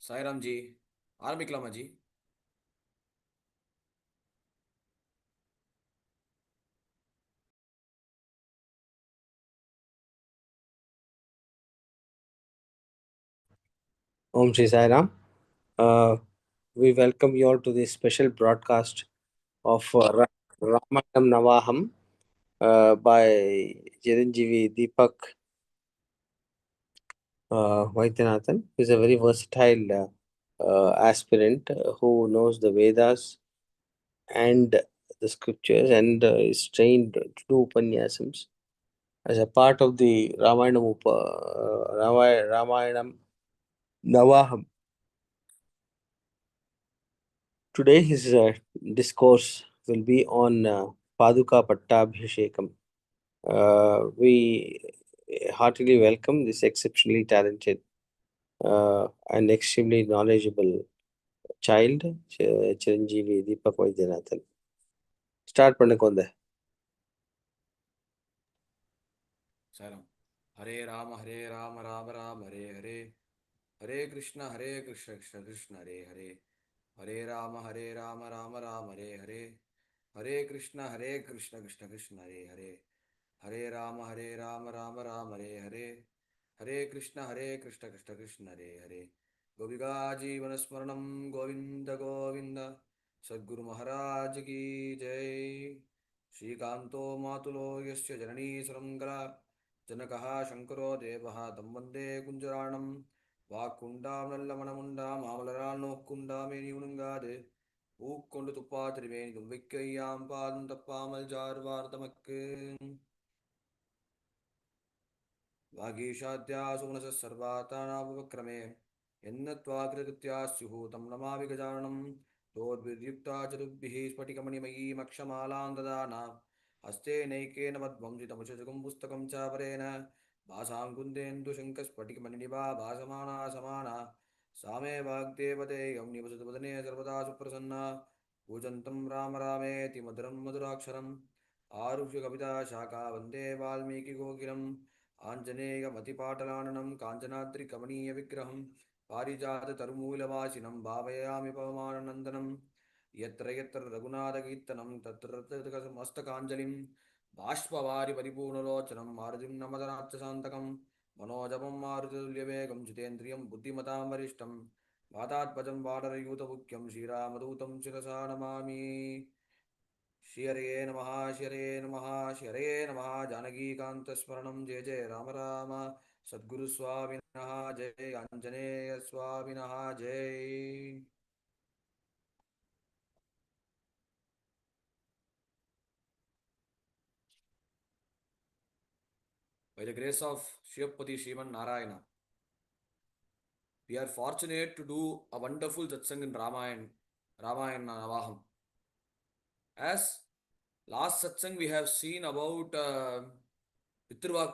Sairam G, ஆரம்பிக்கலாமா G? Om Shri Sai Ram. We welcome you all to this special broadcast of Ramayam Navaham by Chi.Deepak Vaidyanathan, who is a very versatile aspirant who knows the Vedas and the scriptures and is trained to do Upanyasams as a part of the Ramayam Navaham. Today, his discourse will be on Paduka Pattabhishekam. We heartily welcome this exceptionally talented and extremely knowledgeable child, Chiranjeevi Deepak Vaidyanathan. Start பண்ணக்கோந்த. சாய்ராம். ஹரே ராம ராம ராம ஹரே ஹரே, ஹரே கிருஷ்ண கிருஷ்ண கிருஷ்ண ஹரே ஹரே, ஹரே ராம ராம ராம ஹரே ஹரே, ஹரே கிருஷ்ண கிருஷ்ண கிருஷ்ண ஹரே ஹரே, ஹரே ராம ராம ராம ஹரே ஹரே, ஹரே கிருஷ்ண கிருஷ்ண கிருஷ்ண ஹரே ஹரே. கோபிகா ஜீவனஸ்மரணம் கோவிந்த கோவிந்த, சத்குரு மகாராஜ் கி ஜெய். ஸ்ரீகாந்தோ மாதுலோ யஸ்ய ஜனனீ சுரங்கலா, जनकः शङ्करो देवः तं वन्दे कुञ्जराणं, வாக்குண்டாம் நல்ல மனமுண்டாம் ஆமலரால் நோக்குண்டாமே நீவுனுங்காது, பூக்கொண்டு துப்பா திருவேணி தும்பிக்கையாம் பாதம் தப்பாமல் ஜார்வார் தமக்கு. வாகீஷாத்யா சுகுணச சர்வாத்தானாபுபக்ரமே, என்னத்வாகிருத்யா ஸ்யுः तं நமாமி கஜானனம். தோர்பிர்யுக்தா சதுர்பிः ஸ்பटिकमणिमयीमक्षमालां ददाना, हस्ते नैकेन मद्वंसितमुचजुगं पुस्तकं चापरेण, भासां कुन्देन्दुशङ्खस्फटिकमणिनिभा भासमाना समाना, सा मे वाग्देवतेयं निवसतु वदने सर्वदा सुप्रसन्ना. पूजन्तं राम रामेति मधुरं मधुराक्षरम्, आरुह्य कविता शाखा वन्दे वाल्मीकिकोकिलम्. आञ्जनेयमतिपाटलाननं काञ्चनाद्रिकमनीयविग्रहं, पारिजाततरुमूलवासिनं भावयामि पवमाननन्दनं. यत्र यत्र रघुनाथकीर्तनं तत्र मस्तकाञ्जलिं, बाष्पवारि परिपूर्णलोचनं मारुतिं नमदनाथशान्तकं. मनोजपं मारुतितुल्यवेगं जितेन्द्रियं बुद्धिमतां वरिष्ठं, वातात्मजं वानरयूतमुख्यं श्रीरामदूतं शिरसा नमामि. श्रीहरये नमः, श्रीहरये नमः, श्रीहरये नमः. जानकीकान्तस्मरणं जय जय राम राम, सद्गुरुस्वामिनः जय, आञ्जनेयस्वामिनः जय. By the grace of Shivapati Sriman Narayana, we are fortunate to do a wonderful satsang in Ramayana Navaham. As last satsang we have seen about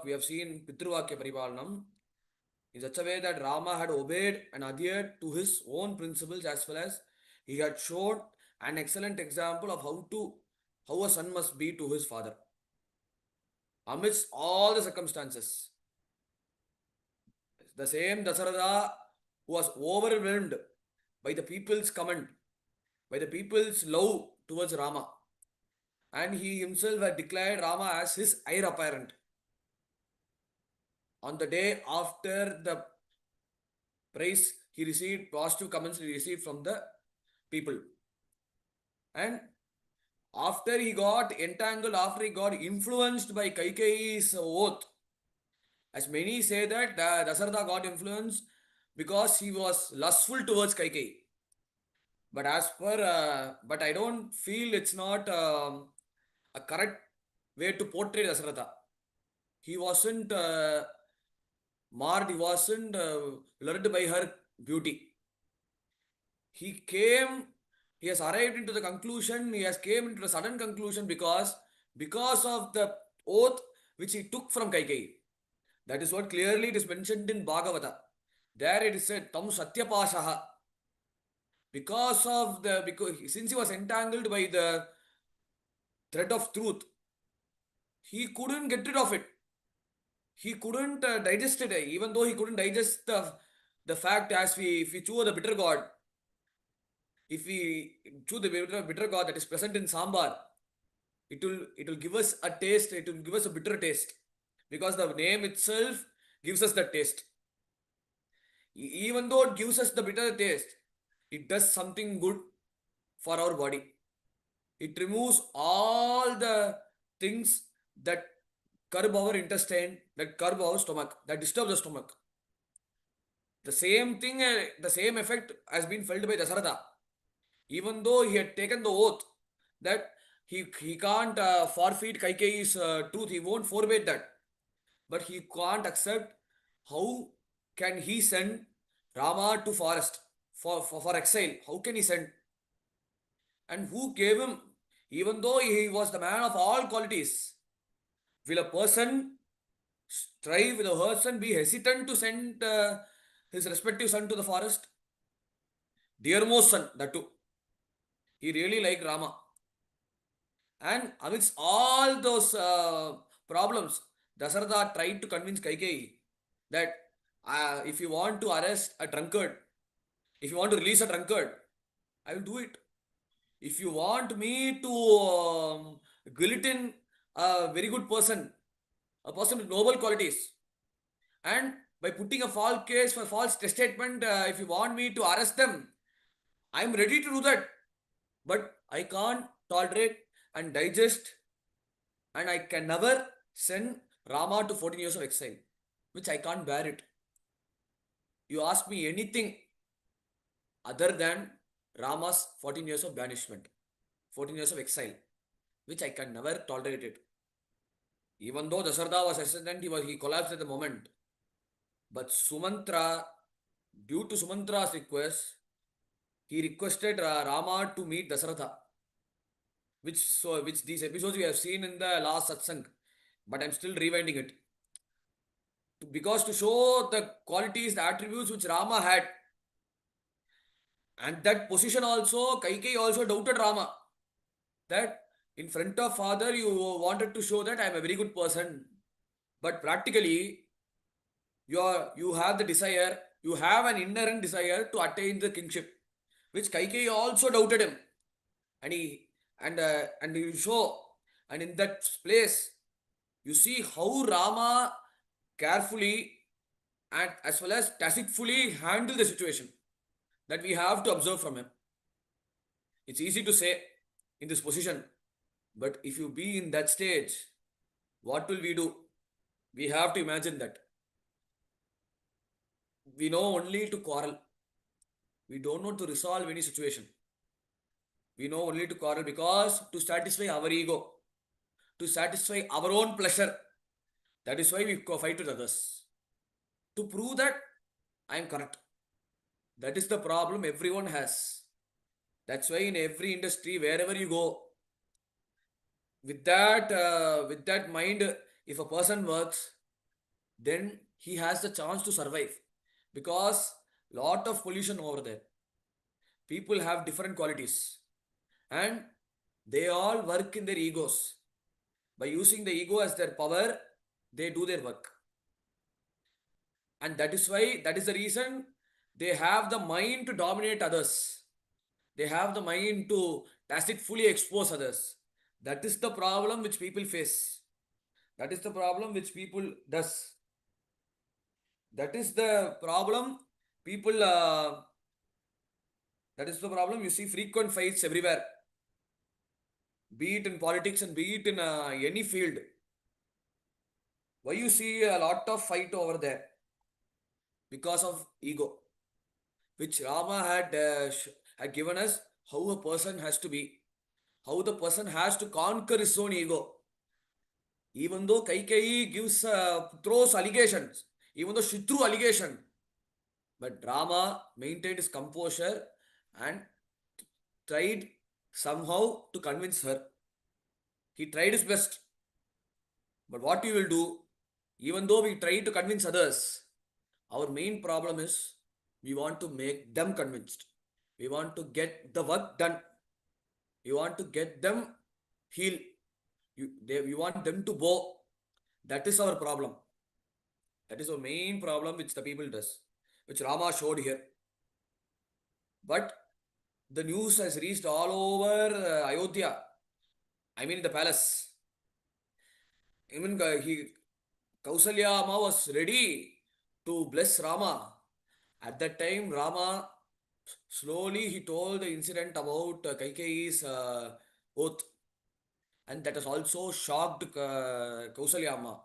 we have seen Pitruvakya Paripalanam in such a way that Rama had obeyed and adhered to his own principles, as well as he had shown an excellent example of how a son must be to his father amidst all the circumstances. The same Dasaratha, who was overwhelmed by the people's comment, by the people's love towards Rama, and he himself had declared Rama as his heir apparent. On the day after the praise he received, positive comments he received from the people, and after he got entangled, after he got influenced by Kaikeyi's oath, as many say that Dasaratha got influenced because he was lustful towards Kaikeyi. But but I don't feel it's not a correct way to portray Dasaratha. He wasn't marred, he wasn't lured by her beauty. He has arrived into the conclusion, he has came into a sudden conclusion because of the oath which he took from Kaikeyi. That is what clearly it is mentioned in Bhagavata. There it is said, Tam Satyapashaha. Because since he was entangled by the thread of truth, he couldn't get rid of it. He couldn't digest it, even though he couldn't digest the fact as if we chew the bitter gourd, if we chew the bitter gourd that is present in sambar, it will give us a taste, it will give us a bitter taste, because the name itself gives us the taste. Even though it gives us the bitter taste, it does something good for our body. It removes all the things that curb our intestine, that curb our stomach, that disturb the stomach. The same thing, the same effect has been felt by Dasaratha. Even though he had taken the oath that he can't forfeit Kaikeyi's truth, he won't forbid that. But he can't accept. How can he send Rama to forest for exile? How can he send? And who gave him? Even though he was the man of all qualities, will a person strive, will a person be hesitant to send his respective son to the forest? Dearmost son, that too. He really liked Rama. And amidst all those problems, Dasharatha tried to convince Kaikeyi that if you want to arrest a drunkard, if you want to release a drunkard, I will do it. If you want me to guillotine a very good person, a person with noble qualities, and by putting a false case for false statement, if you want me to arrest them, I am ready to do that. But I can't tolerate and digest, and I can never send Rama to 14 years of exile, which I can't bear it. You ask me anything other than Rama's 14 years of banishment, 14 years of exile, which I can never tolerate it. Even though Dasharatha was hesitant, he collapsed at the moment. But Sumantra, due to Sumantra's request, he requested Rama to meet Dasharatha, which these episodes we have seen in the last satsang, but I'm still rewinding it. Because to show the qualities, the attributes which Rama had, and that position also, Kaikeyi also doubted Rama. That in front of father, you wanted to show that I am a very good person. But practically, you have the desire, you have an inherent desire to attain the kingship, which Kaikeyi also doubted him. And and you show, and in that place, you see how Rama carefully and as well as tactfully handle the situation that we have to observe from him. It's easy to say in this position, but if you be in that stage, what will we do? We have to imagine that. We know only to quarrel. We don't know to resolve any situation. We know only to quarrel because to satisfy our ego, to satisfy our own pleasure. That is why we fight with others. To prove that I am correct. That is the problem everyone has. That's why in every industry, wherever you go, with that mind, if a person works, then he has the chance to survive, because lot of pollution over there. People have different qualities, and they all work in their egos. By using the ego as their power, they do their work. And that is why, that is the reason they have the mind to dominate others. They have the mind to tacitly expose others. That is the problem which people face. That is the problem which people does. That is the problem people. That is the problem. You see frequent fights everywhere, be it in politics and be it in any field. Why you see a lot of fight over there? Because of ego, which Rama had given us how a person has to be, how the person has to conquer his own ego. Even though Kaikeyi throws allegations, even though she threw allegation, but Rama maintained his composure and tried somehow to convince her. He tried his best. But what we will do, even though we try to convince others, our main problem is we want to make them convinced. We want to get the work done. We want to get them healed. We want them to bow. That is our problem. That is our main problem which the people does. which Rama showed here. But the news has reached all over Ayodhya. I mean, the palace. Even Kausalya Amma was ready to bless Rama. At that time, Rama slowly he told the incident about Kaikeyi's oath, and that has also shocked Kausalya Amma,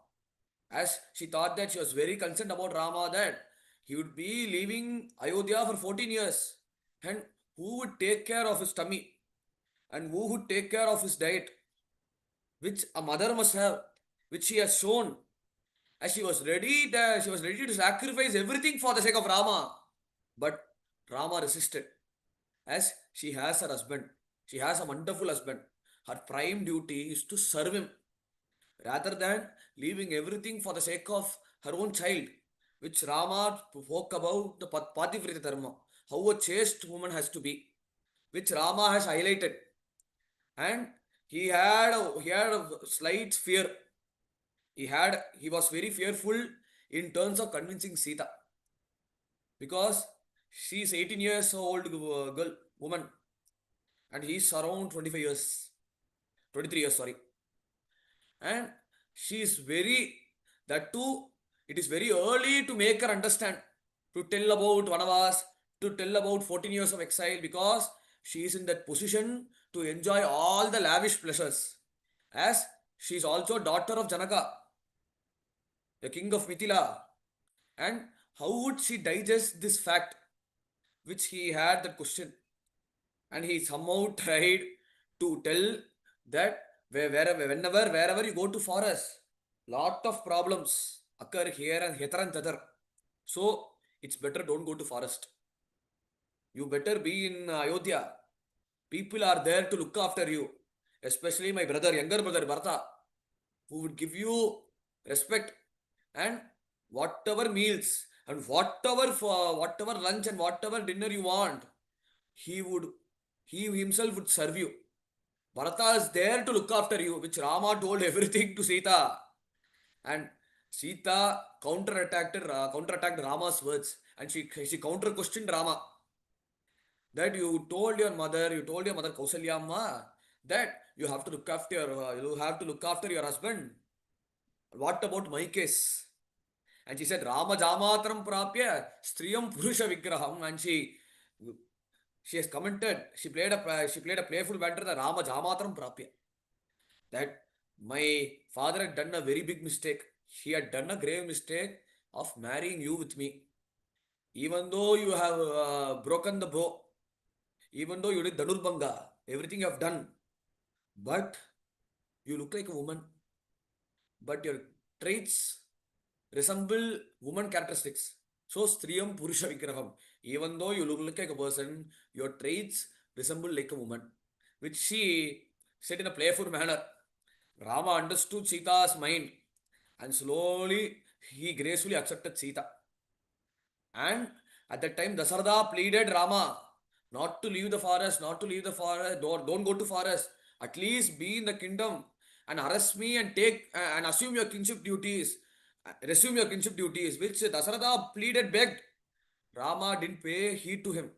as she thought that she was very concerned about Rama, that he would be leaving Ayodhya for 14 years, and who would take care of his tummy, and who would take care of his diet, which a mother must have, which she has shown, as she was ready to sacrifice everything for the sake of Rama. But Rama resisted, as she has her husband. She has a wonderful husband. Her prime duty is to serve him rather than leaving everything for the sake of her own child, which Rama spoke about the Pativrita Dharma, how a chaste woman has to be, which Rama has highlighted. And he had a slight fear. He was very fearful in terms of convincing Sita, because she is 18 years old girl woman, and he is around 25 years, 23 years, sorry. And she is very, that too, it is very early to make her understand, to tell about Vanavas, to tell about 14 years of exile, because she is in that position to enjoy all the lavish pleasures, as she is also daughter of Janaka, the king of Mithila. And how would she digest this fact, which he had that question? And he somehow tried to tell that wherever you go to forest, lot of problems occur here and here and thither. So it's better don't go to forest. You better be in Ayodhya. People are there to look after you, especially my brother, younger brother Bharata, who would give you respect, and whatever meals and whatever lunch and whatever dinner you want, he would he himself would serve you. Bharata is there to look after you, which Rama told everything to Sita. And Sita counterattacked Rama's words, and she counter questioned Rama, that you told your mother Kausalya Amma, that you have to look after your husband. What about my case? And she said, Rama Jamatram Prapya Striyam Purusha Vigraham. And she has commented, she played a playful banter, that Rama Jamatram Prapya. That my father had done a very big mistake. He had done a grave mistake of marrying you with me. Even though you have broken the bow, even though you did Dhanurbanga, everything you have done, but you look like a woman, but your traits resemble woman characteristics. So, Striyam Purusha Vigraham. Even though you look like a person, your traits resemble like a woman, which she said in a playful manner. Rama understood Sita's mind, and slowly he gracefully accepted Sita. And at that time, Dasarada pleaded Rama not to leave the forest, not to leave the forest, don't go to forest. At least be in the kingdom and arrest me and take and assume your kinship duties, resume your kinship duties, which Dasarada pleaded, begged. Rama didn't pay heed to him,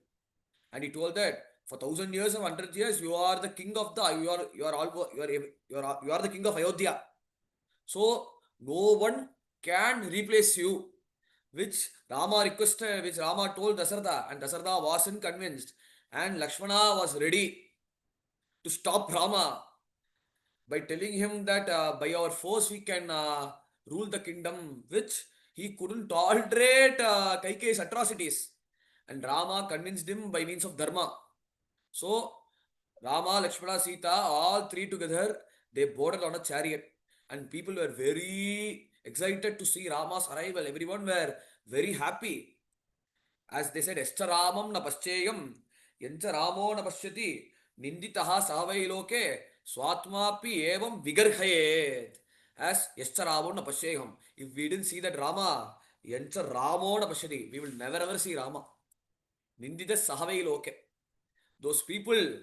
and he told that for 1,000 years or 100 years, you are the king of the you are the king of Ayodhya. So no one can replace you, which Rama told Dasartha, and Dasartha wasn't convinced, and Lakshmana was ready to stop Rama by telling him that by our force we can rule the kingdom, which he couldn't tolerate Kaikeyi's atrocities, and Rama convinced him by means of dharma. So Rama, Lakshmana, Sita, all three together, they boarded on a chariot, and people were very excited to see Rama's arrival. Everyone were very happy. As they said, Escha Ramam na pascheyam, Yancha Ramo na pashyati, Ninditaha sahavai loke, Swatmapi evam vigarhayet. As Escha Ramo na pashyayam. If we didn't see that Rama, Yancha Ramo na pashyati, we will never ever see Rama. Nindita sahavai loke. Those people,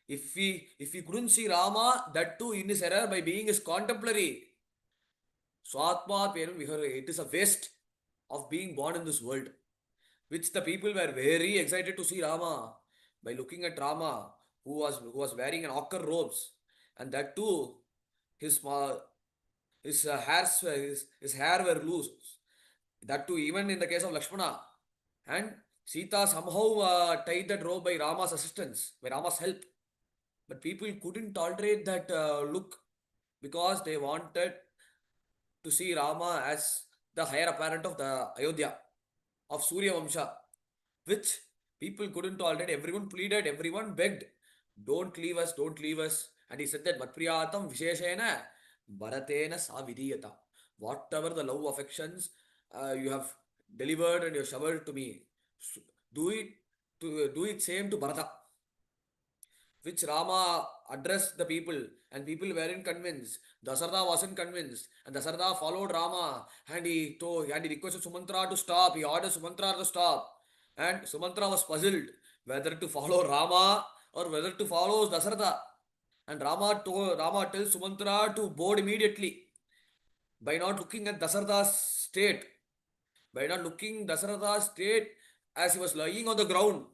if we couldn't see Rama, that too in his error by being his contemporary, Swatma Perum Vihare, it is a waste of being born in this world. which the people were very excited to see Rama by looking at Rama, who was wearing an ochre robes, and that too, his his hair were loose. That too, even in the case of Lakshmana, and Sita somehow tied that rope by Rama's assistance, by Rama's help. But people couldn't tolerate that look because they wanted to see Rama as the heir apparent of the Ayodhya of Surya Vamsha, which people couldn't tolerate. Everyone pleaded, everyone begged, don't leave us, don't leave us. And he said that Matpriyatam Visheshena Bharatena Savidiyata. Whatever the love affections you have delivered and you have showered to me, do it do it same to Bharata, which Rama addressed the people, and people weren't convinced. Dasartha wasn't convinced, and Dasartha followed Rama, and he requested Sumantra to stop. He ordered Sumantra to stop, and Sumantra was puzzled whether to follow Rama or whether to follow Dasartha. And Rama tells Sumantra to board immediately by not looking at Dasartha's state, by not looking Dasartha's state as he was lying on the ground.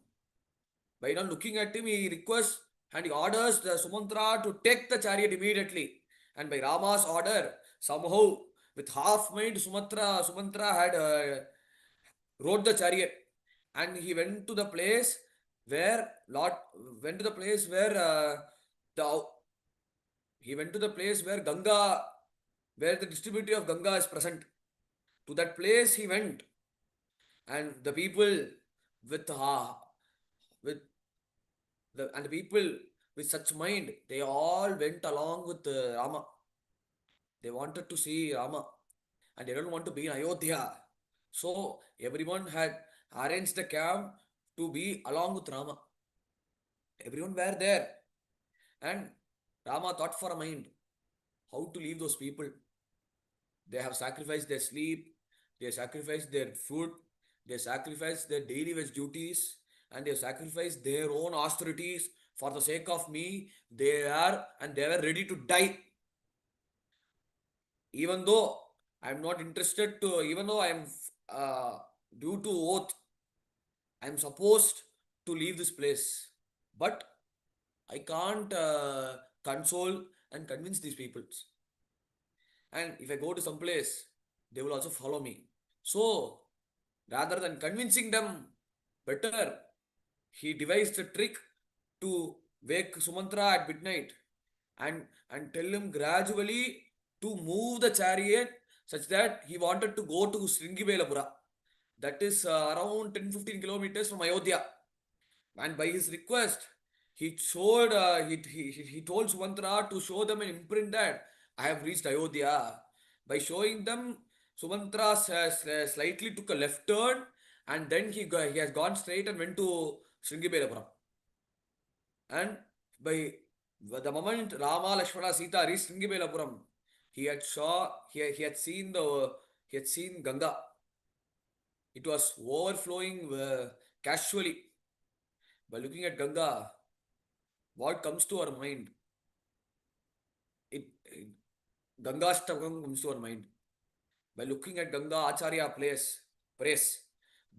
By not looking at him, he requests and he orders the Sumantra to take the chariot immediately. And by Rama's order, somehow with half mind, Sumantra had rode the chariot, and he went to the place where Lord went to the place where the he went to the place where Ganga, where the distributor of Ganga is present. To that place he went, and the people with with and the people with such mind, they all went along with Rama. They wanted to see Rama, and they don't want to be in Ayodhya. So everyone had arranged the camp to be along with Rama. Everyone were there, and Rama thought for a mind how to leave those people. They have sacrificed their sleep, they sacrificed their food, they sacrificed their daily wage duties, and they sacrificed their own austerities for the sake of me. They were ready to die. Even though I'm not interested to, even though I'm due to oath, I'm supposed to leave this place. But I can't console and convince these peoples. And if I go to some place, they will also follow me. So rather than convincing them, better he devised a trick to wake Sumantra at midnight and tell him gradually to move the chariot such that he wanted to go to Sringibelapura. That is around 10-15 kilometers from Ayodhya. And by his request, he told Sumantra to show them an imprint that I have reached Ayodhya. By showing them, Sumantra slightly took a left turn, and then he has gone straight and went to Sringibelapuram. And by the moment Rama, Lakshmana, Sita reached Sringibelapuram, he had seen Ganga. It was overflowing casually. By looking at Ganga, what comes to our mind? It Gangastakam comes to our mind. By looking at Ganga, Acharya prays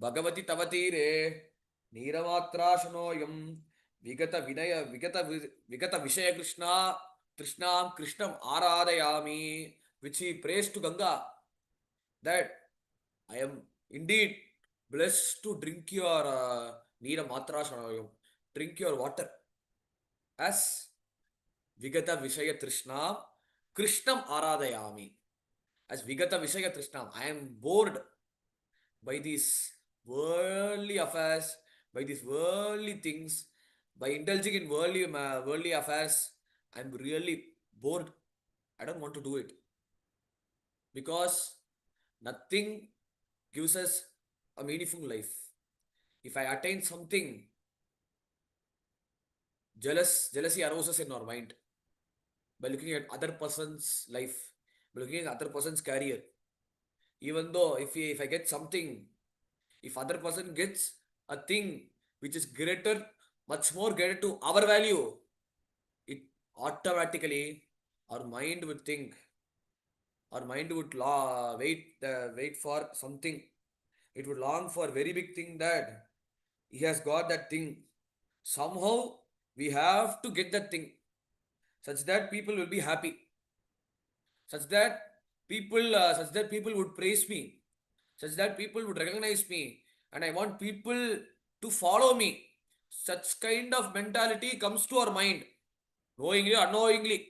Bhagavati Tavatire Niramatra Shanoyam Vigata Vishaya Krishnam Krishnam Aradayami, which he prays to Ganga that I am indeed blessed to drink your Niramatra Shanoyam, drink your water as Vigata Vishaya Trishnam Krishnam Aradayami. As Vigata Vishaya Trishnam, I am bored by these worldly affairs, by these worldly things, by indulging in worldly affairs. I'm really bored. I don't want to do it because nothing gives us a meaningful life. If I attain something, jealousy arises in our mind by looking at other person's life, by looking at other person's career. Even though if I get something, if other person gets a thing which is greater, much more greater to our value, it automatically our mind would think, our mind would wait for something it would long for very big thing that he has got that thing. Somehow we have to get that thing such that people will be happy, such that people would praise me, such that people would recognize me, and I want people to follow me. Such kind of mentality comes to our mind, knowingly or unknowingly,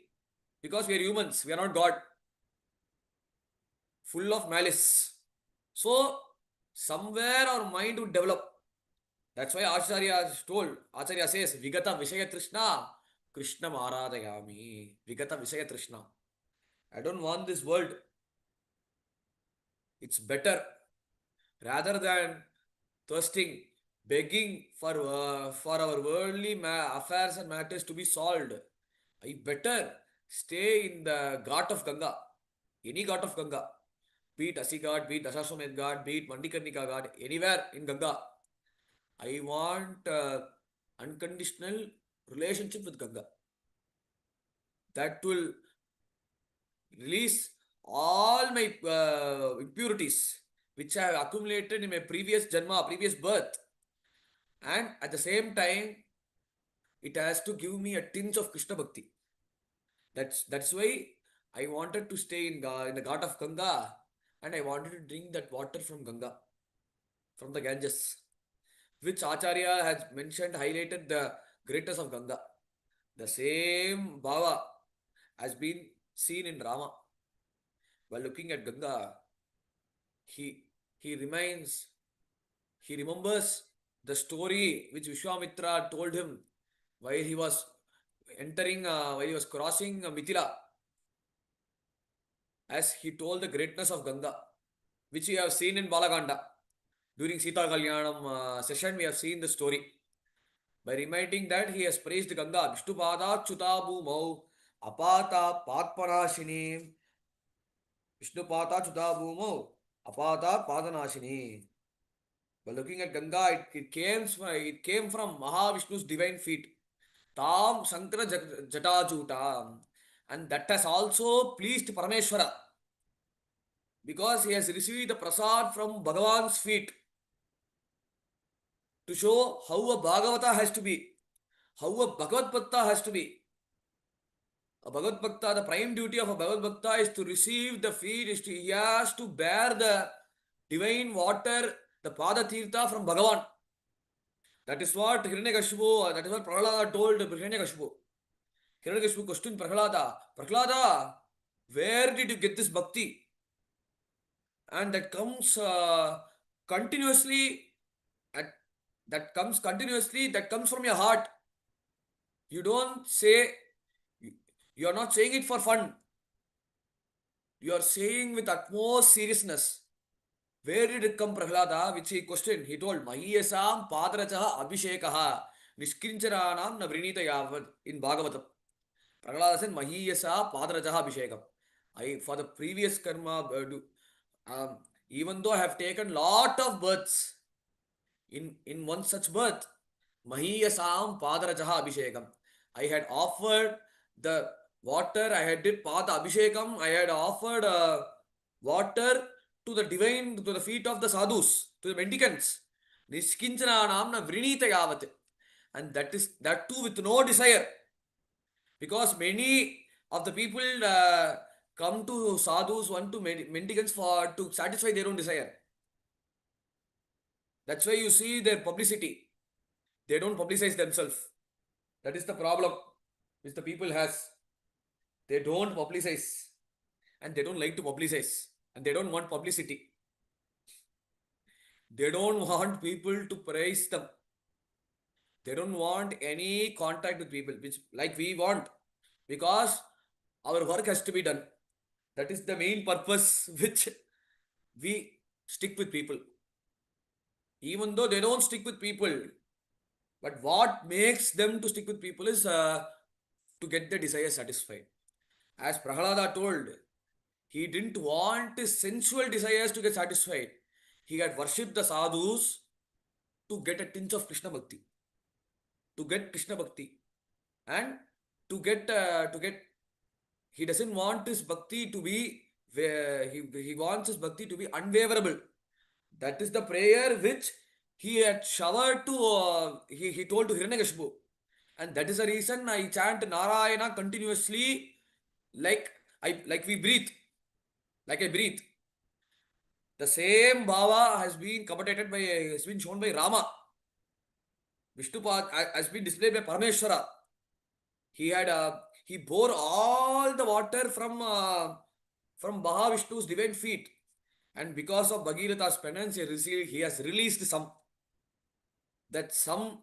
because we are humans, we are not God, full of malice. So, somewhere our mind would develop. That's why Acharya says, Vigata Vishaya Trishna, Krishna Maharadayami. Vigata Vishaya Trishna. I don't want this world. It's better rather than thirsting, begging for our worldly affairs and matters to be solved. I better stay in the Ghat of Ganga, any Ghat of Ganga, be it Asi Ghat, be it Dasashwamedh Ghat, be it Mandikarnika Ghat, anywhere in Ganga. I want unconditional relationship with Ganga. That will release all my impurities which I have accumulated in my previous janma, previous birth. And at the same time, it has to give me a tinge of Krishna Bhakti. That's why I wanted to stay in the Ghat of Ganga, and I wanted to drink that water from Ganga, from the Ganges, which Acharya has mentioned, highlighted the greatness of Ganga. The same bhava has been seen in Rama. While looking at Ganga, he he reminds, he remembers the story which Vishwamitra told him while he was while he was crossing Mithila, as he told the greatness of Ganga, which we have seen in Balaganda. During Sita Kalyanam session, we have seen the story. By reminding that he has praised Ganga, Vishnupada Chuta Bhumau, Apata Patpanashini, Vishnupata Chuta Bhumau, Apata Padanashini. By looking at Ganga, it came from Mahavishnu's divine feet. Tam Sankara Jatajuta. And that has also pleased Parameshwara, because he has received the prasad from Bhagavan's feet, to show how a Bhagavata has to be, how a Bhagavad Bhakta has to be. A Bhagavad Bhakta, the prime duty of a Bhagavad Bhakta is to receive the feed, he has to bear the divine water, the Pada Tirtha from Bhagavan. That is what Hiranyakashipu, that is what Prahlada told Hiranyakashipu. Hiranyakashipu questioned Prahlada, Prahlada, where did you get this bhakti? And that comes continuously, at, that comes from your heart. You don't say, you are not saying it for fun. You are saying with utmost seriousness. Where did it come, Prahlada? Which he questioned. He told, Mahiyasam Padrachaha Abhishekaha Nishkincharanam Navrinita Yavad in Bhagavatam. Prahlada said, Mahiyasa Padrachaha Abhishekam. For the previous karma, even though I have taken lot of births, in one such birth, Mahiyasam Padarajaha Abhishekam, I had offered the water, I had did Pada Abhishekam, I had offered water to the divine, to the feet of the sadhus, to the mendicants. Nishkinchana namna vrinita yavat. And that too with no desire. Because many of the people come to sadhus, want to mendicants to satisfy their own desire. That's why you see their publicity. They don't publicize themselves. That is the problem which the people has. They don't publicize, and they don't like to publicize, and they don't want publicity. They don't want people to praise them. They don't want any contact with people, which like we want, because our work has to be done. That is the main purpose which we stick with people. Even though they don't stick with people, but what makes them to stick with people is to get their desire satisfied. As Prahlada told, he didn't want his sensual desires to get satisfied. He had worshipped the sadhus to get a tinge of Krishna Bhakti. To get Krishna Bhakti. And to get, he doesn't want his bhakti to be, he wants his bhakti to be unwaverable. That is the prayer which he had showered to, he told to Hiranyakashipu. And that is the reason I chant Narayana continuously, like like we breathe, like I breathe. The same bhava has been shown by Rama. Vishnupada has been displayed by Parameshwara. He had he bore all the water from Mahavishnu's divine feet, and because of Bhagiratha's penance, he has released that some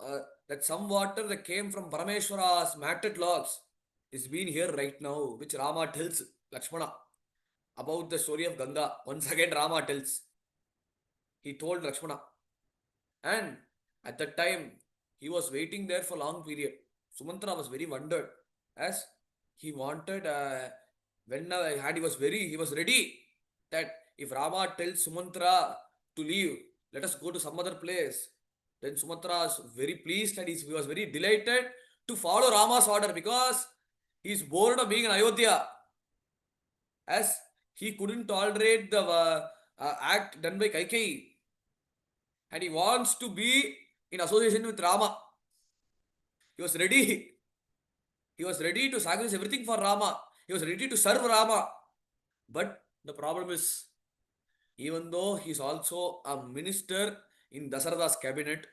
uh, some water that came from Parameshwara's matted locks is being here right now, which Rama tells Lakshmana about the story of Ganga. Once again, Rama tells. He told Lakshmana, and at that time he was waiting there for long period. Sumantra was very wondered as he wanted when had he was ready that if Rama tells Sumantra to leave, let us go to some other place. Then Sumatra was very pleased and he was very delighted to follow Rama's order because he is bored of being in Ayodhya as he couldn't tolerate the act done by Kaikeyi and he wants to be in association with Rama. He was ready. He was ready to sacrifice everything for Rama. He was ready to serve Rama. But the problem is, even though he is also a minister in Dasaratha's cabinet,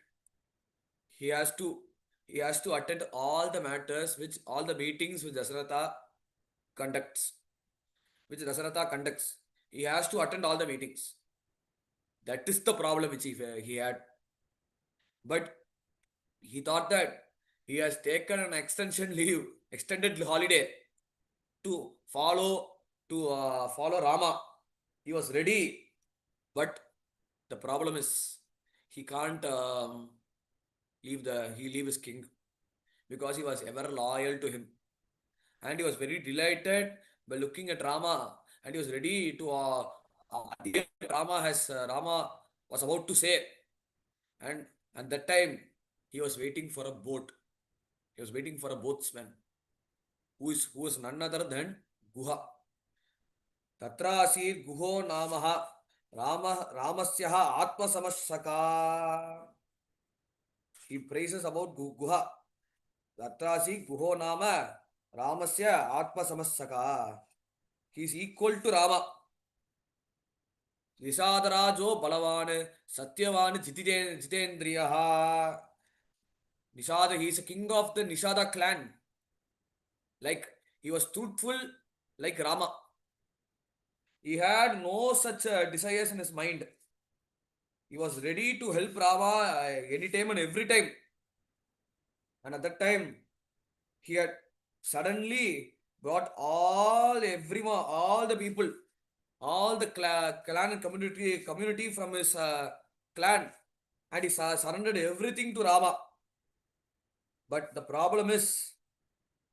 he has to he has to attend all the matters which all the meetings which conducts Dasaratha conducts. He has to attend all the meetings. That is the problem which he had. But he thought that he has taken an extended holiday to follow Rama. He was ready, but the problem is he can't leave his king because he was ever loyal to him, and he was very delighted by looking at Rama, and he was ready to. At the end, Rama was about to say, and at that time he was waiting for a boat. He was waiting for a boatsman who is none other than Guha. तत्र आसीत् गुहो नामः रामस्यः आत्मसमशका. He praises about Guha. तत्र आसीत् गुहो नाम रामस्य आत्मसमशका. He is equal to Rama. निषादराजो बलवान Satyavan जितेन्द्रियः. Nishada, he is a king of the Nishada clan. Like he was truthful like Rama. He had no such desires in his mind. He was ready to help Rama anytime and every time. And at that time, he had suddenly brought all the people, all the clan and community from his clan, and he surrendered everything to Rama. But the problem is,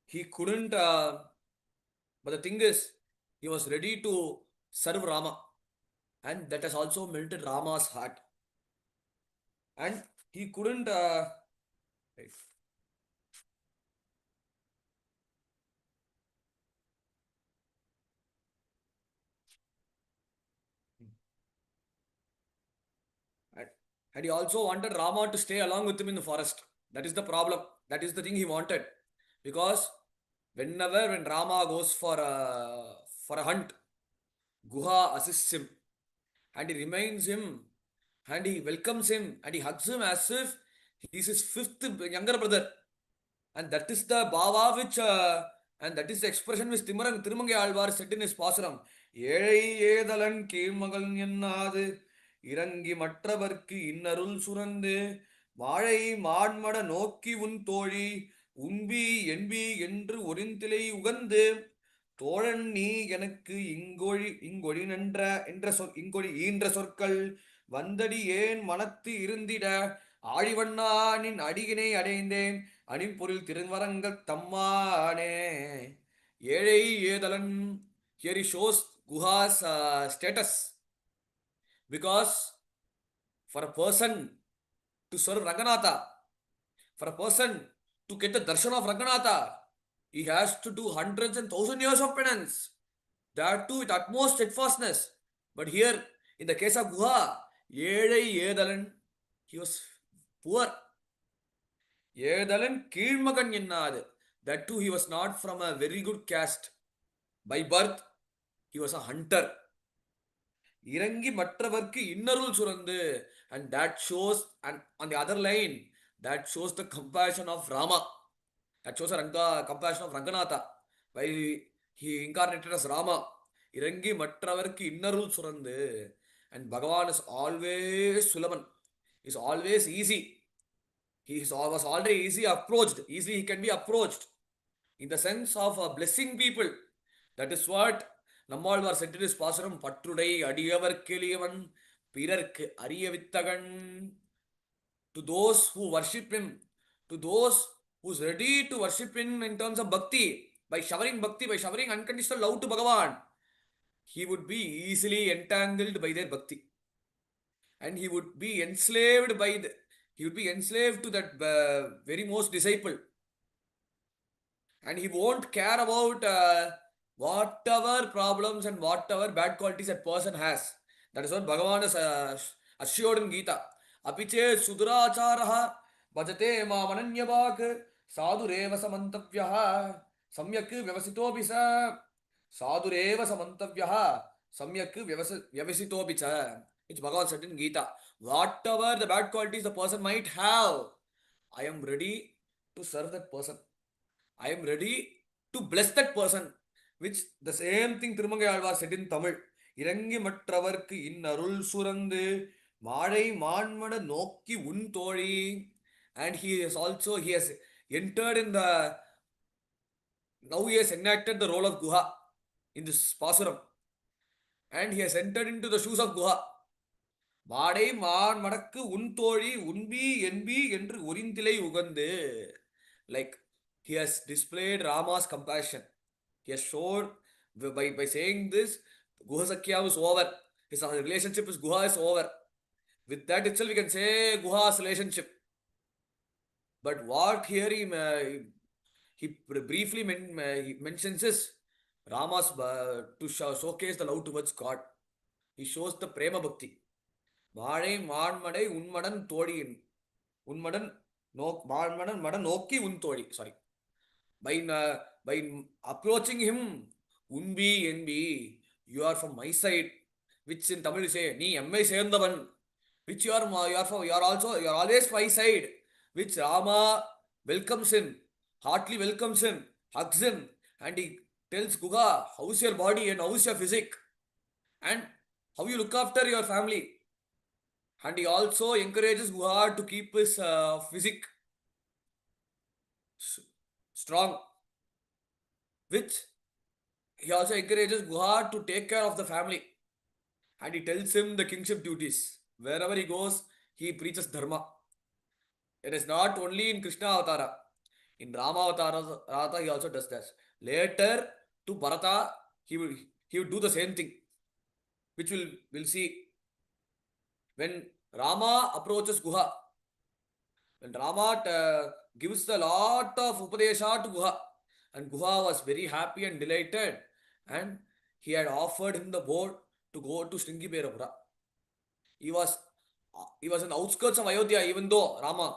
he couldn't. But the thing is, he was ready to serve Rama, and that has also melted Rama's heart. And he couldn't. Right. And he also wanted Rama to stay along with him in the forest. That is the problem. That is the thing he wanted. Because when Rama goes for a hunt, Guha assists him and he reminds him and he welcomes him and he hugs him as if he is his fifth younger brother. And that is the bhava which and that is the expression which Tirumangai Alvar said in his Pasuram. ஏழை ஏதலன் கீழ்மகன் என்னாது இறங்கி மற்றவர்க்கு இன்னருள் சுரந்து வாழை மான்மட நோக்கி உன் தோழி உன்பி NP என்று ஒரிந்திலை உகந்து தோழன் நீ எனக்கு இங்கொழி இங்கொழி ஈன்ற சொற்கள் வந்தடி ஏன் மனத்து இருந்திட ஆழிவண்ணா நின் அடியினை அடைந்தேன் அணிம்பொருள் திருவரங்கள் தம்மானே. ஏழை ஏதலன். Here he shows Guha's status. Because for a person to serve Ranganatha, for a person to get the darshan of Ranganatha, he has to do hundreds and thousand years of penance. That too with utmost steadfastness. But here, in the case of Guha, ஏழை ஏதலன், he was poor. ஏதலன் கீழ்மகன் என்னாது. That too he was not from a very good caste. By birth he was a hunter. இறங்கி மற்றவர்க்கு இன்னருள் சுரந்து. And that shows, and on the other line, that shows the compassion of Rama. That shows a compassion of Ranganatha. While he incarnated as Rama. இறங்கி மற்றவர்க்கு இன்னருள் சுரந்து. And Bhagavan is always Sulaman. Is always easy. Was already easy approached. Easily he can be approached. In the sense of blessing people. That is what Nammalvar said in his Pasuram, Patrudai Adiyavar Kiliyavan Pirarku Ariyavittagan. To those who worship him, to those who's ready to worship him in terms of bhakti, by showering unconditional love to Bhagavan, he would be easily entangled by their bhakti. And he would be enslaved to that very most disciple. And he won't care about whatever problems and whatever bad qualities that person has. That is what Bhagavan is assured in Gita. Apiche suduracharaha bhajate mamananyabhak sadureva samantavyaha samyak vyavasitobisa sadureva samantavyaha samyak vyavasitobisa. Which Bhagavan said in Gita. Whatever the bad qualities the person might have, I am ready to serve that person. I am ready to bless that person. Which the same thing Thirumangai Alvar said in Tamil. இறங்கி மற்றவர்க்கு இன்னருள் சுரந்து மாழை மான்மட நோக்கி உன் தோழி. And he has entered in the, now he has enacted the role of Guha in this Pasuram. And he has entered into the shoes of Guha. மாடை மான் மடக்கு உன் தோழி உன்பி என்பி என்று ஒரிந்திலை உகந்து. Like he has displayed Rama's compassion. He has showed by saying this, Guha Sakya is over. His relationship with Guha is over. With that itself, we can say Guha's relationship. But what here he briefly mentions is Rama's to showcase the love towards God. He shows the prema bhakti. மாழை மான்மடை உன்மடன் தோழியின் உன்மடன் மான்மடன் Madan நோக்கி உன் தோழி. Sorry. By approaching him, unbi enbi, you are from my side, which in Tamil you say, நீ எம்மை சேர்ந்தவன், which you are always my side, which Rama welcomes him, heartily welcomes him, hugs him, and he tells Guha, how's your body and how's your physique, and how you look after your family. And he also encourages Guha to keep his physique strong, which he also encourages Guha to take care of the family. And he tells him the kingship duties. Wherever he goes, he preaches dharma. It is not only in Krishna Avatara. In Rama Avatara, he also does this. Later, to Bharata, he would do the same thing, which we'll see. When Rama approaches Guha, when Rama gives a lot of Upadesha to Guha, and Guha was very happy and delighted, and he had offered him the board to go to Sringiberapura. He was in the outskirts of Ayodhya, even though Rama,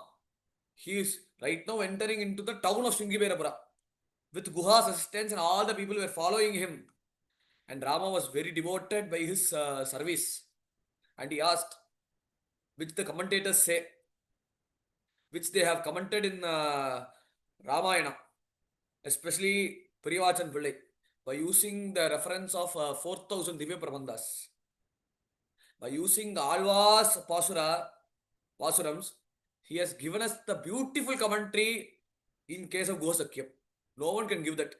he is right now entering into the town of Sringiberapura with Guha's assistance, and all the people were following him. And Rama was very devoted by his service. And he asked, which the commentators say, which they have commented in Ramayana, especially Priyavachan Pillai, by using the reference of 4,000 Divya Prabandhas. By using Alva's Pasurams, he has given us the beautiful commentary in case of Guha Sakyam. No one can give that.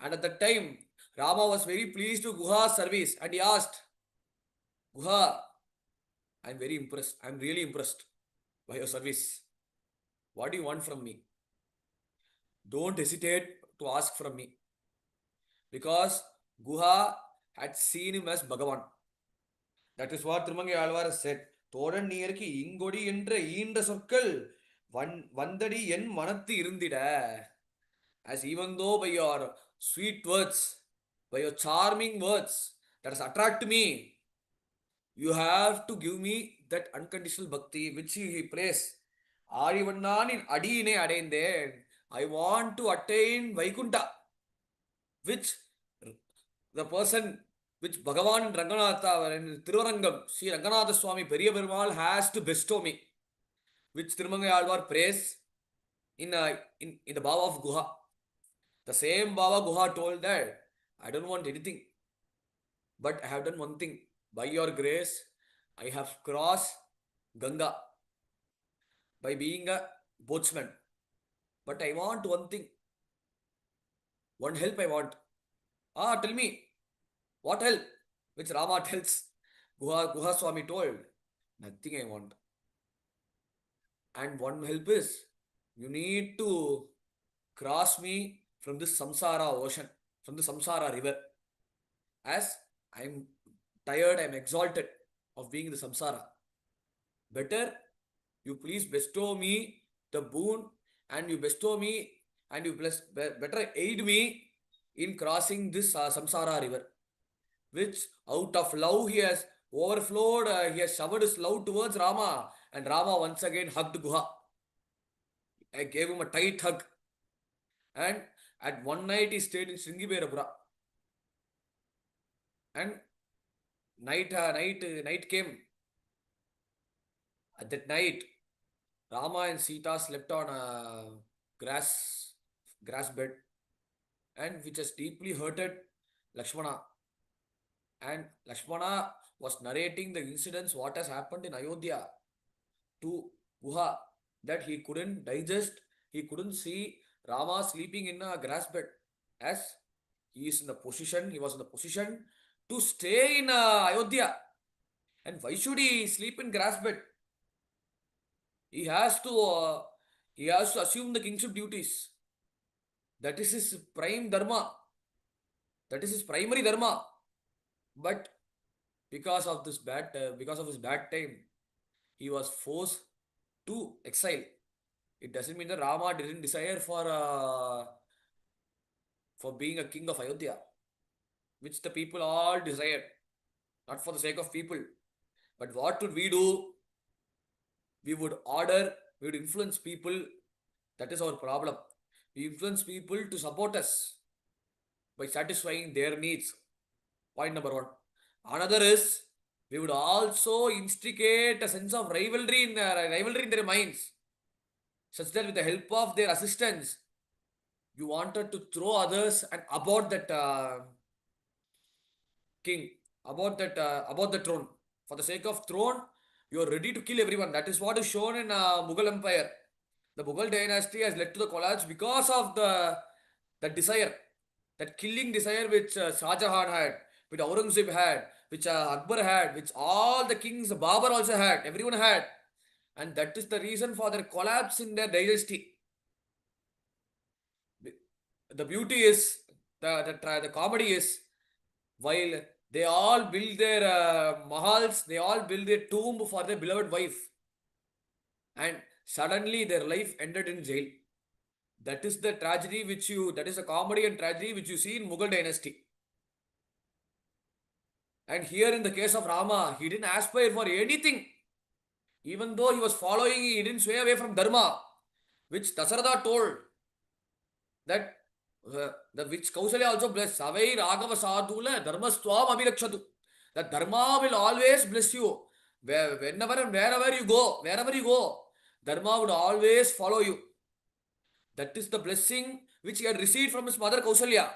And at that time, Rama was very pleased with Guha's service, and he asked, Guha, I am very impressed. I am really impressed by your service. What do you want from me? Don't hesitate to ask from me. Because Guha had seen him as Bhagavan. That is what Thirumangai Alvar said. தோழன் நீருக்கு இங்கொடி என்ற ஈன்ற சொற்கள் வந்தடி என் மனத்து இருந்திட. As even though by your sweet words, by your charming words that has attracted me, You have to give me that unconditional bhakti which he prays. Arivannan adine adeinde. I want to attain Vaikunta, which the person which Bhagavan Ranganatha in Tirurangam, Sri Ranganatha Swami Periya Perumal has to bestow me, which Tirumangai Alvar prays in the Baba of Guha. The same Baba Guha told that I don't want anything, but I have done one thing. By your grace, I have crossed Ganga by being a boatsman. But I want one thing, one help I want. Tell me, what help? Which Rama tells Guha Swami told, nothing I want. And one help is, you need to cross me from this samsara ocean, from the samsara river. As I'm tired, I'm exalted of being in the samsara. Better you please bestow me the boon, and you bestow me and you better aid me in crossing this samsara river, which out of love he has overflowed, he has showered his love towards Rama, and Rama once again hugged Guha. I gave him a tight hug, and at one night he stayed in Sringiberapura, and night came. At that night, Rama and Sita slept on a grass bed, and which has deeply hurted Lakshmana. And Lakshmana was narrating the incidents what has happened in Ayodhya to Guha, that he couldn't digest, he couldn't see Rama sleeping in a grass bed, as he was in the position to stay in Ayodhya. And why should he sleep in grass bed? He has to uh, he has to assume the kingship duties. That is his prime dharma. That is his primary dharma. But because of his bad time, he was forced to exile. It doesn't mean that Rama didn't desire for being a king of Ayodhya, which the people all desired, not for the sake of people. But what would we do? We would order, we would influence people. That is our problem. We influence people to support us by satisfying their needs. Point number one. Another is, we would also instigate a sense of rivalry in their minds, such that with the help of their assistants, you wanted to throw others and abort that king, about the throne. For the sake of throne, you are ready to kill everyone. That is what is shown in Mughal Empire. The Mughal dynasty has led to the collapse because of the desire, that killing desire which Shah Jahan had, which Aurangzeb had, which Akbar had, which all the kings, Babur also had, everyone had. And that is the reason for their collapse in their dynasty. The beauty is, the comedy is, while they all build their mahals, they all build their tomb for their beloved wife, and suddenly their life ended in jail. That is the tragedy that is a comedy and tragedy which you see in Mughal dynasty. And here in the case of Rama, he didn't aspire for anything. Even though he was following, he didn't sway away from Dharma, which Dasaratha told, that which Kausalya also blessed. Savai Raghava Sadhula Dharma Swam Abhirakshatu. That Dharma will always bless you. Whenever and wherever you go, Dharma would always follow you. That is the blessing which he had received from his mother Kausalya.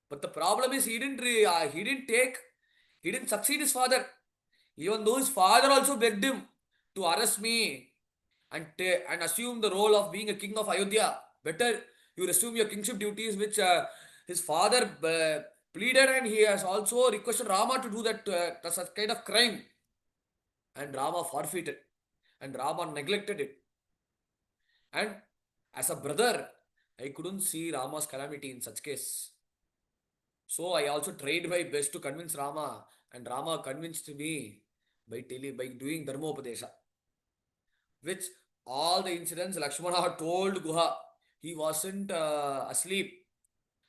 But the problem is, he didn't succeed his father. Even though his father also begged him to arrest me and assume the role of being a king of Ayodhya. Better you assume your kingship duties, which his father pleaded, and he has also requested Rama to do that such kind of crime. And Rama forfeited, and Rama neglected it. And as a brother, I couldn't see Rama's calamity in such case. So I also tried my best to convince Rama, and Rama convinced me by doing Dharmopadesha, which all the incidents Lakshmana told Guha. He wasn't asleep.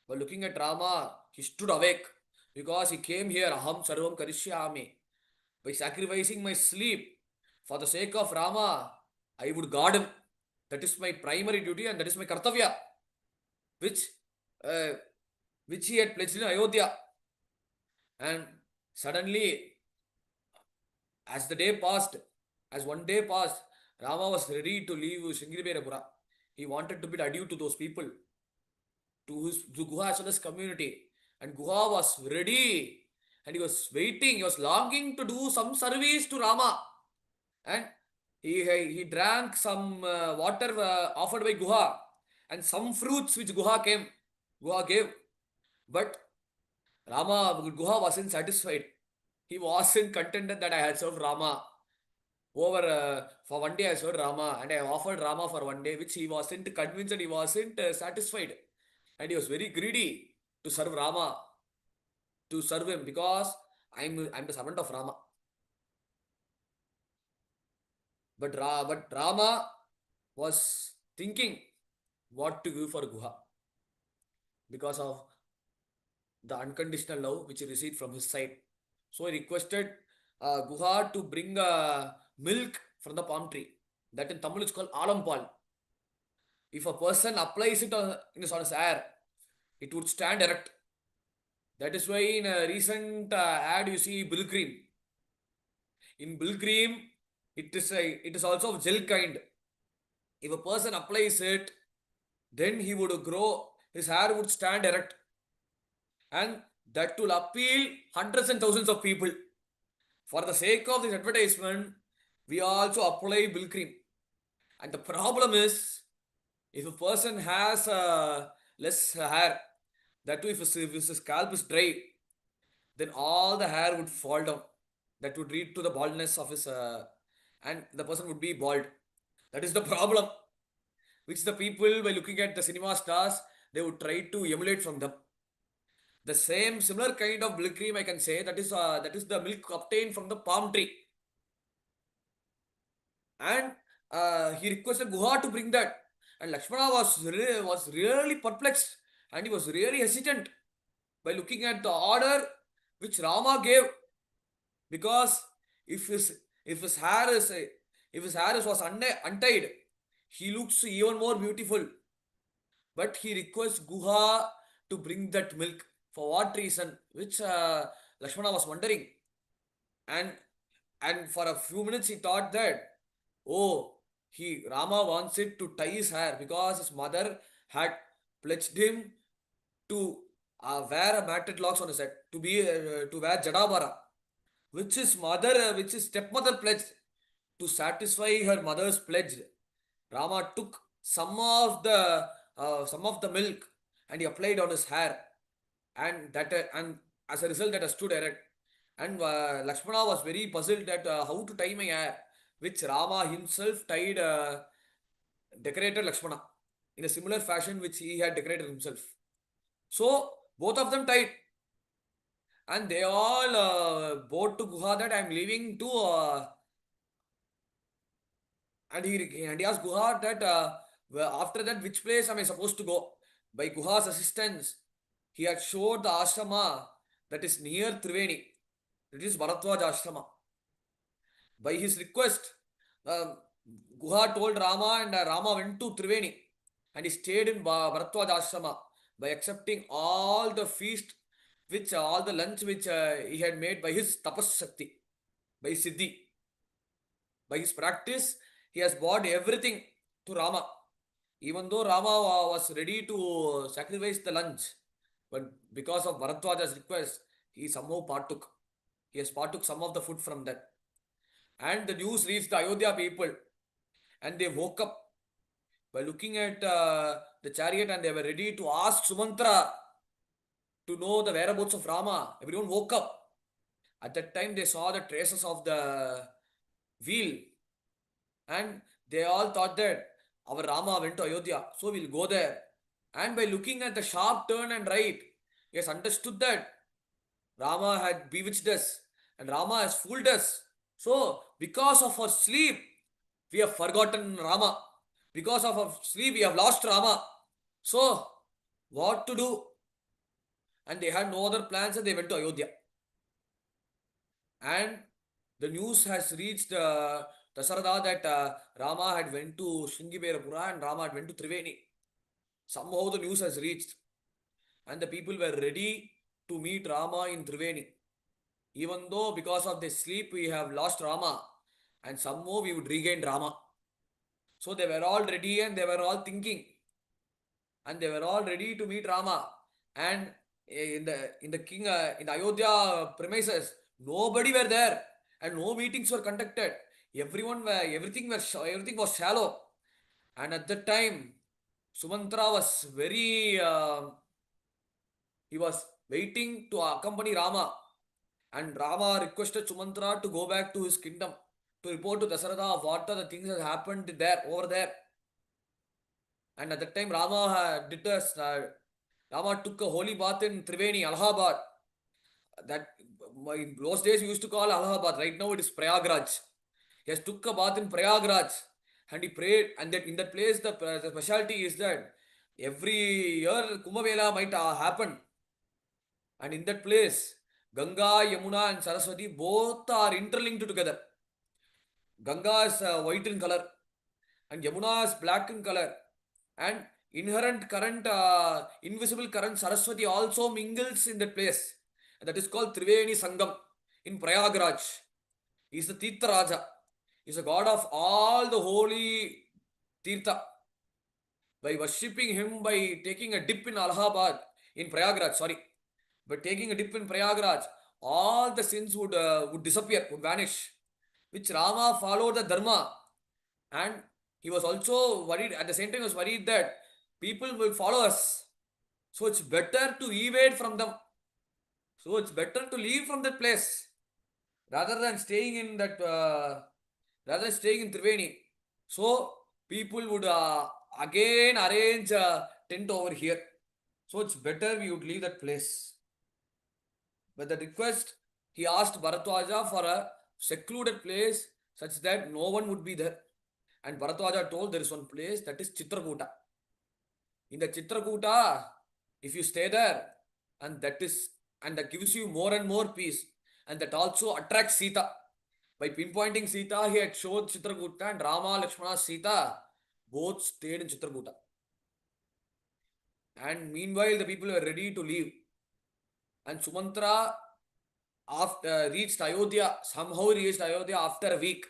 But looking at Rama, he stood awake because he came here, Aham Sarvam Karishyami. By sacrificing my sleep for the sake of Rama, I would guard him. That is my primary duty and that is my kartavya, which uh, which he had pledged in Ayodhya. And suddenly, as the day passed, as one day passed, Rama was ready to leave Sringiriberapura. He wanted to bid adieu to those people, to Guha as well as community. And Guha was ready and he was waiting, he was longing to do some service to Rama. And he drank some water offered by Guha and some fruits which Guha gave. But Guha wasn't satisfied. He wasn't contented that I had served Rama. For one day I served Rama and I offered Rama for one day, which he wasn't convinced and he wasn't satisfied. And he was very greedy to serve Rama, to serve him because I'm the servant of Rama. But Rama was thinking what to give for Guha because of the unconditional love which he received from his side. So he requested Guha to bring milk from the palm tree. That in Tamil is called Alampal. If a person applies it on his hair, it would stand erect. That is why in a recent ad you see bill cream. In bill cream, it is also of gel kind. If a person applies it, then he would grow, his hair would stand erect. And that will appeal hundreds and thousands of people. For the sake of this advertisement, we also apply bill cream. And the problem is, if a person has less hair, that too if his scalp is dry, then all the hair would fall down. That would lead to the baldness of his, and the person would be bald. That is the problem, which the people, by looking at the cinema stars, they would try to emulate from them. The same similar kind of milk cream, I can say, that is the milk obtained from the palm tree. And he requested Guha to bring that. And Lakshmana was really perplexed and he was really hesitant by looking at the order which Rama gave. Because if his if his hair is if his hair was untied, he looks even more beautiful. But he requests Guha to bring that milk. For what reason? Which Lakshmana was wondering. And for a few minutes he thought that, oh, he Rama wants it to tie his hair because his mother had pledged him to wear a matted locks on his head, to wear jadabara, which his stepmother pledged. To satisfy her mother's pledge, Rama took some of the milk and he applied on his hair, and as a result that stood erect. And Lakshmana was very puzzled at how to tie my hair, which Rama himself tied, decorated Lakshmana in a similar fashion which he had decorated himself. So both of them tied, and they all bowed to Guha that I am leaving to, and he asked Guha that after that which place am I supposed to go? By Guha's assistance, he had showed the ashrama that is near Triveni. It is Bharadwaj ashrama. By his request, um, Guha told Rama, and Rama went to Triveni and he stayed in Bharadwaj ashrama by accepting all the feast, which all the lunch which he had made by his tapas shakti, by Siddhi. By his practice, he has bought everything to Rama. Even though Rama was ready to sacrifice the lunch, but because of Bharadwaja's request, he somehow partook. He has partook some of the food from that. And the news reached the Ayodhya people, and they woke up by looking at the chariot, and they were ready to ask Sumantra to know the whereabouts of Rama. Everyone woke up. At that time, they saw the traces of the wheel, and they all thought that our Rama went to Ayodhya, so we'll go there. And by looking at the sharp turn and right, he has understood that Rama had bewitched us and Rama has fooled us. So, because of our sleep, we have forgotten Rama. Because of our sleep, we have lost Rama. So, what to do? And they had no other plans and they went to Ayodhya. And the news has reached Dasarada that Rama had went to Shringiberapura and Rama had went to Triveni. Somehow the news has reached, and the people were ready to meet Rama in Triveni. Even though because of the sleep we have lost Rama, and somehow we would regain Rama. So they were all ready and they were all thinking, and they were all ready to meet Rama. And in the king in the Ayodhya premises, nobody were there, and no meetings were conducted. Everything was shallow. And at that time, Sumantra was very he was waiting to accompany Rama, and Rama requested Sumantra to go back to his kingdom to report to Dasaratha of what are the things that happened there over there. And at that time, Rama took a holy bath in Triveni, Allahabad. That in those days we used to call Allahabad. Right now it is Prayagraj. He has took a bath in Prayagraj, and he prayed. And that in that place, the specialty is that every year Kumbh Mela might happen, and in that place, Ganga, Yamuna, and Saraswati both are interlinked together. Ganga is white in color, and Yamuna is black in color, and inherent current, invisible current Saraswati also mingles in that place. And that is called Triveni Sangam in Prayagraj. He is the Tirtha Raja. He is the god of all the holy Tirtha. By worshipping him, by taking a dip in Allahabad, in Prayagraj, sorry, by taking a dip in Prayagraj, all the sins would disappear, would vanish. Which Rama followed the Dharma, and he was also worried, at the same time, he was worried that people will follow us. So it's better to evade from them. So it's better to leave from that place rather than staying in that, rather than staying in Triveni. So people would again arrange a tent over here. So it's better we would leave that place. But the request, he asked Bharatwaja for a secluded place such that no one would be there. And Bharatwaja told there is one place, that is Chitrakuta. In the Chitrakuta, if you stay there, and that gives you more and more peace, and that also attracts Sita. By pinpointing Sita, he had showed Chitrakuta, and Rama, Lakshmana, Sita both stayed in Chitrakuta. And meanwhile, the people were ready to leave. And Sumantra after reached Ayodhya, somehow reached Ayodhya after a week,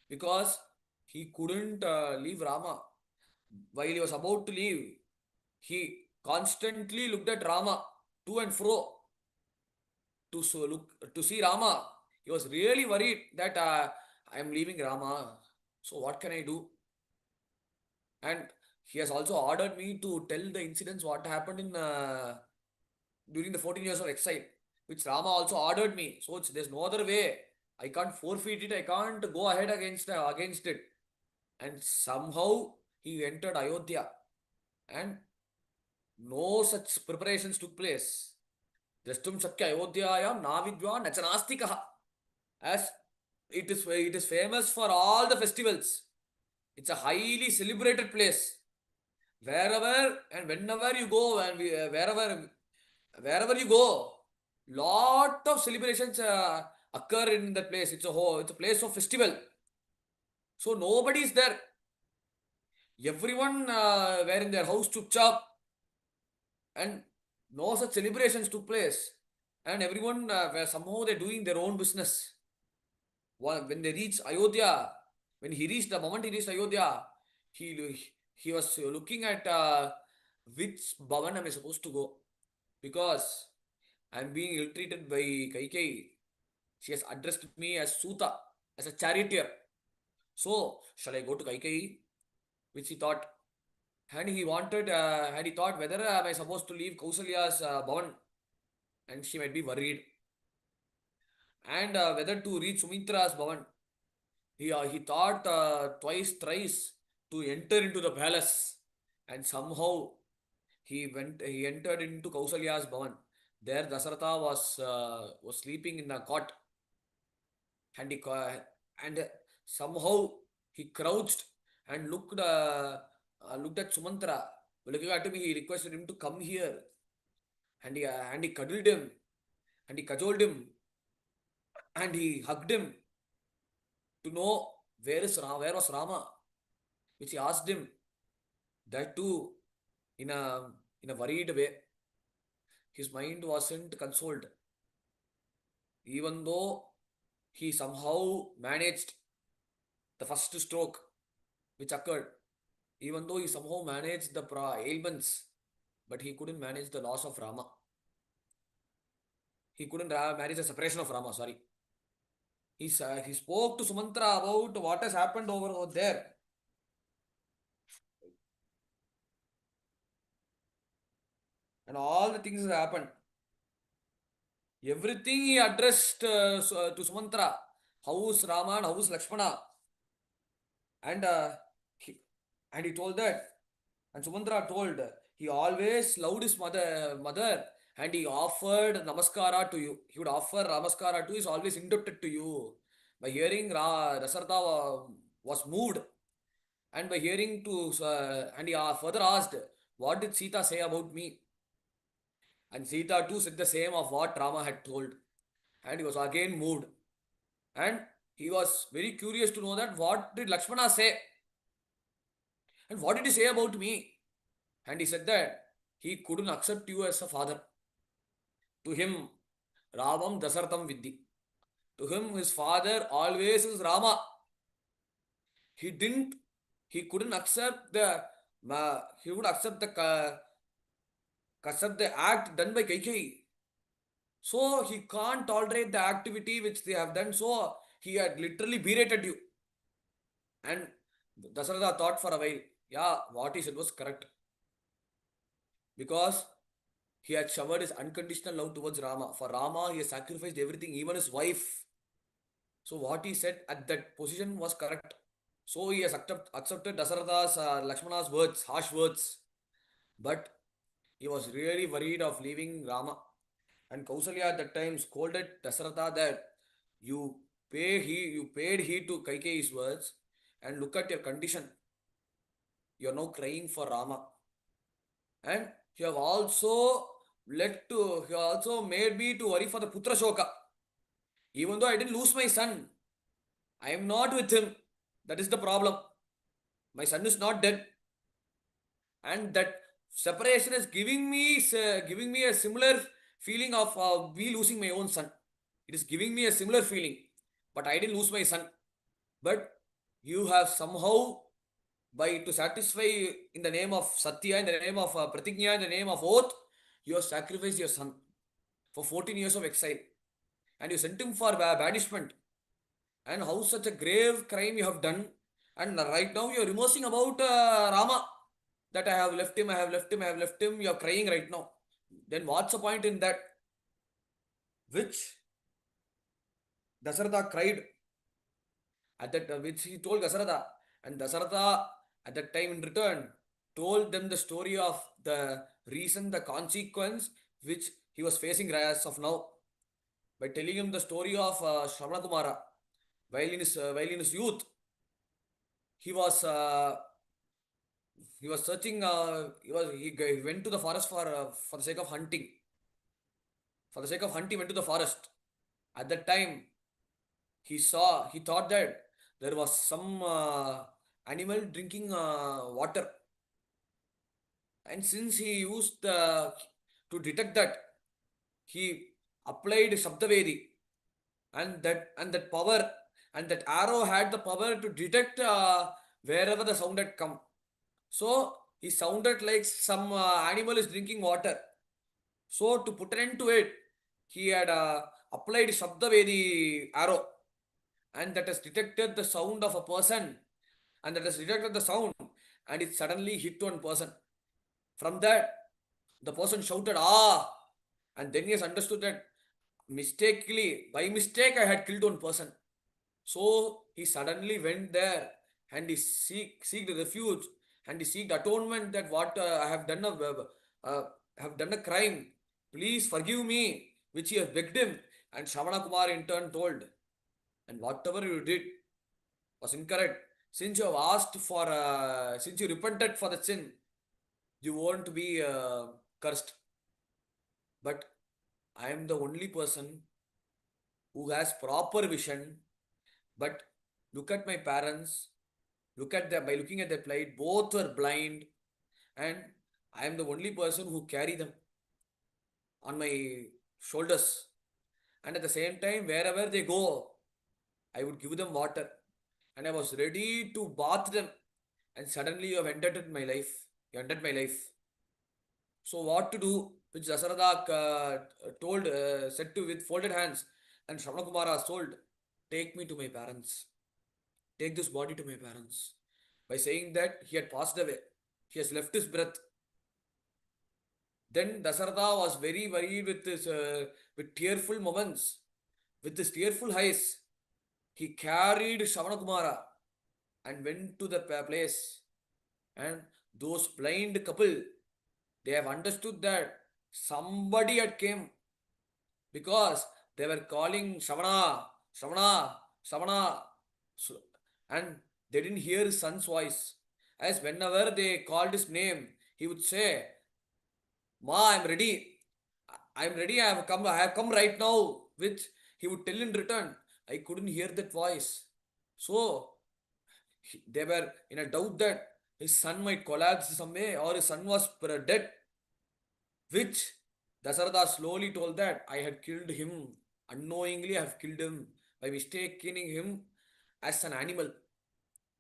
because he couldn't leave Rama. While he was about to leave, he constantly looked at Rama to and fro to see Rama. He was really worried that I am leaving Rama. So what can I do? And he has also ordered me to tell the incidents what happened in during the 14 years of exile, which Rama also ordered me. So there's no other way. I can't forfeit it. I can't go ahead against it. And somehow he entered Ayodhya, and no such preparations took place. Drashtum Shakya Ayodhyayam Navidva Nachanastikaha. As it is famous for all the festivals. It's a highly celebrated place. Wherever and whenever you go, and wherever you go, lot of celebrations occur in that place. It's a place of festival. So nobody is there. Everyone were in their house to chop, and no such celebrations took place. And everyone were somehow they're doing their own business. When they reached Ayodhya, the moment he reached Ayodhya, he was looking at which bhavan am I supposed to go, because I'm being ill-treated by Kaikeyi. She has addressed me as Suta, as a charioteer. So, shall I go to Kaikeyi? Which he thought. And he thought whether am I supposed to leave Kausalya's bhavan, and she might be worried. And whether to reach Sumitra's bhavan. He thought twice, thrice to enter into the palace, and somehow he entered into Kausalya's bhavan. There Dasaratha was sleeping in a cot, and and somehow he crouched and looked at Sumantra. Looking at him, he requested him to come here, and he cuddled him, and he cajoled him, and he hugged him, to know where was Rama, which he asked him. That too, in a worried way. His mind wasn't consoled, even though he somehow managed the first stroke which occurred. Even though he somehow managed the ailments, but he couldn't manage the loss of Rama. He couldn't manage the separation of Rama. Sorry, he spoke to Sumantra about what has happened over there, and all the things that happened. Everything he addressed to Sumantra. How's Rama and how's Lakshmana? And he, he told that. And Sumantra told he always loved his mother, and he offered namaskara to you. He would offer namaskara to you. Is always indebted to you. By hearing Dasartha was moved, and by hearing to and he further asked, "What did Sita say about me?" And Sita too said the same of what Rama had told, and he was again moved, and he was very curious to know that what did Lakshmana say, and what did he say about me? And he said that he couldn't accept you as a father. To him, Ramam Dasartham Vidhi. To him, his father always is Rama. He didn't, he couldn't accept he would accept the act done by Kaikeyi. So he can't tolerate the activity which they have done. So he had literally berated you. And Dasartha thought for a while, yeah, what he said was correct. Because he had showered his unconditional love towards Rama. For Rama, he has sacrificed everything, even his wife. So what he said at that position was correct. So he has accepted Dasaratha's, Lakshmana's words, harsh words. But he was really worried of leaving Rama. And Kausalya at that time scolded Dasaratha that you you paid heed to Kaikeyi's words, and look at your condition. You are now crying for Rama. And you have also you also made me to worry for the Putra Shoka. Even though I didn't lose my son, I am not with him. That is the problem. My son is not dead, and that separation is giving me a similar feeling of me losing my own son. It is giving me a similar feeling, but I didn't lose my son. But you have somehow, by to satisfy in the name of Satya, in the name of Pratignya, in the name of oath, you have sacrificed your son for 14 years of exile, and you sent him for banishment. And how such a grave crime you have done, and right now you are remorsing about Rama, that I have left him, I have left him, I have left him. You are crying right now. Then what's the point in that? Which Dasaratha cried at that, which he told Dasaratha, and Dasaratha at that time in return told them the story of the reason, the consequence which he was facing as of now, by telling him the story of Shravana Kumara. While in his youth, he was uh, he was searching. He went to the forest for the sake of hunting. For the sake of hunting, he went to the forest. At that time, he thought that there was some animal drinking water, and since he used to detect that, he applied Shabdavedi, and that power, and that arrow had the power to detect wherever the sound had come. So he sounded like some animal is drinking water. So to put an end to it, he had applied Shabdavedi arrow, and that has detected the sound of a person, and that has detected the sound, and it suddenly hit one person. From that, the person shouted, "Ah!" And then he has understood that by mistake, I had killed one person. So he suddenly went there, and he seeked refuge, and he seeked atonement that what I have done a crime. Please forgive me, which he has begged him. And Shravana Kumar in turn told, and whatever you did was incorrect. Since you have since you repented for the sin, you won't be cursed. But I am the only person who has proper vision, but Look at my parents. Look at them. By looking at their plight, both were blind, and I am the only person who carry them on my shoulders. And at the same time, wherever they go, I would give them water. And I was ready to bath them. And suddenly you have ended my life. You ended my life. So what to do? Which Dasarada told, said to with folded hands. And Shravana Kumara told, take me to my parents. Take this body to my parents. By saying that, he had passed away. He has left his breath. Then Dasarada was very worried with his with tearful moments, with his tearful eyes. He carried Kumara and went to the place. And those blind couple, they have understood that somebody had came because they were calling Shravana, Shravana, Shravana. So, and they didn't hear his son's voice. As whenever they called his name, he would say, Ma, I'm ready. I'm ready. I have come right now. Which he would tell in return. I couldn't hear that voice. So they were in a doubt that his son might collapse some way or his son was dead. Which Dasarada slowly told that I had killed him. Unknowingly, I have killed him by mistaking him as an animal.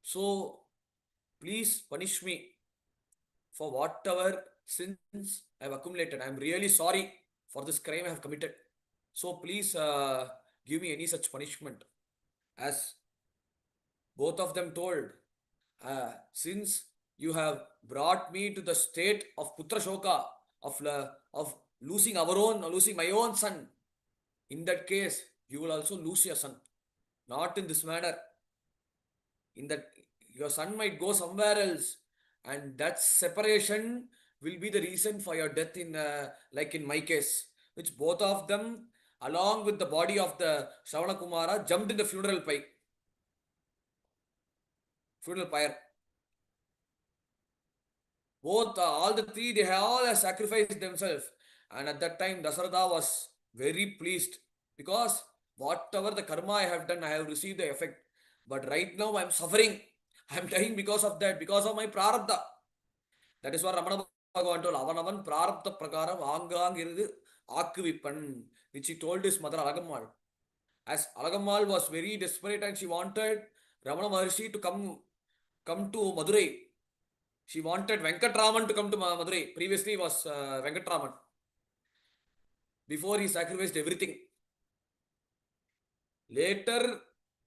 So please punish me for whatever sins I have accumulated. I am really sorry for this crime I have committed. So please give me any such punishment. As both of them told, since you have brought me to the state of Putra Shoka, of losing my own son, in that case, you will also lose your son. Not in this manner. In that your son might go somewhere else, and that separation will be the reason for your death in like in my case, which both of them along with the body of the Shravana Kumara jumped in the funeral pyre. Both all the three they have all sacrificed themselves, and at that time Dasarada was very pleased because whatever the karma I have done, I have received the effect, but right now I am suffering. I am dying because of that, because of my prarabdha. That is what Ramana Bhagavan told. Avanavan prarabdha prakaram aangang irudhu aakkuvipan, which he told his mother Alagammal. As Alagammal was very desperate and she wanted Ramana Maharshi to come to Madurai. She wanted Venkatraman to come to Madurai. Previously was Venkatraman. Before he sacrificed everything. Later,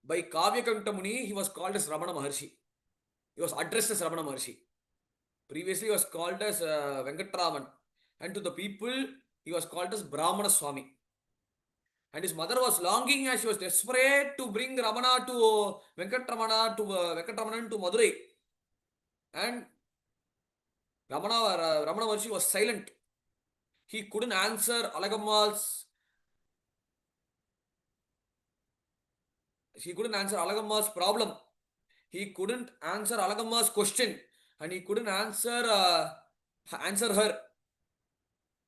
by Kavyakanta Muni, he was called as Ramana Maharshi. He was addressed as Ramana Maharshi. Previously, he was called as Venkatraman. And to the people, he was called as Brahmana Swami. And his mother was longing as she was desperate to bring Ramana to Venkatramanan to Madurai. And Ramana Maharshi was silent. He couldn't answer Alagamma's problem. He couldn't answer Alagamma's question, and he couldn't answer her.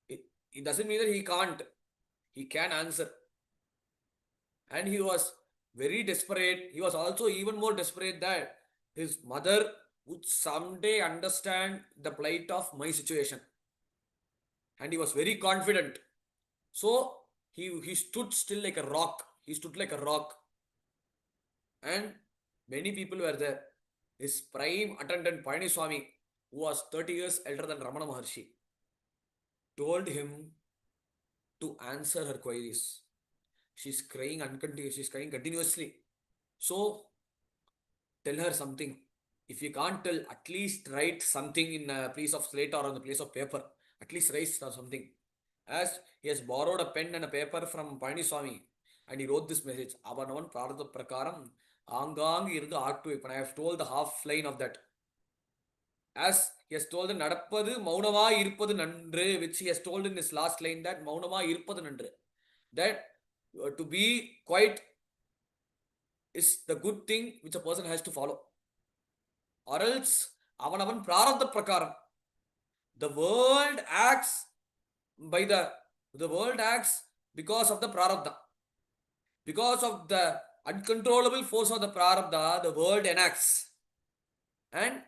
It doesn't mean that he can't. He can answer. And he was very desperate. He was also even more desperate that his mother would someday understand the plight of my situation. And he was very confident. So he stood still like a rock. He stood like a rock. And many people were there. His prime attendant Palani Swami, who was 30 years elder than Ramana Maharshi, told him to answer her queries. She's crying continuously. So tell her something. If you can't tell, at least write something in a piece of slate or on the place of paper. At least write something. As he has borrowed a pen and a paper from Palani Swami, and he wrote this message. Avanavan Prartha Prakaram Angang Irga Aatu. I have told the half line of that. As he has told Nadapadu Maunama Irpadu Nandre, which he has told in his last line that Maunama Irpadu Nandre. That to be quiet is the good thing which a person has to follow. Or else Avanavan Prarabdha Prakaram. The world acts by the world acts because of the Prarabdha. Because of the uncontrollable force of the prarabdha, the world enacts. And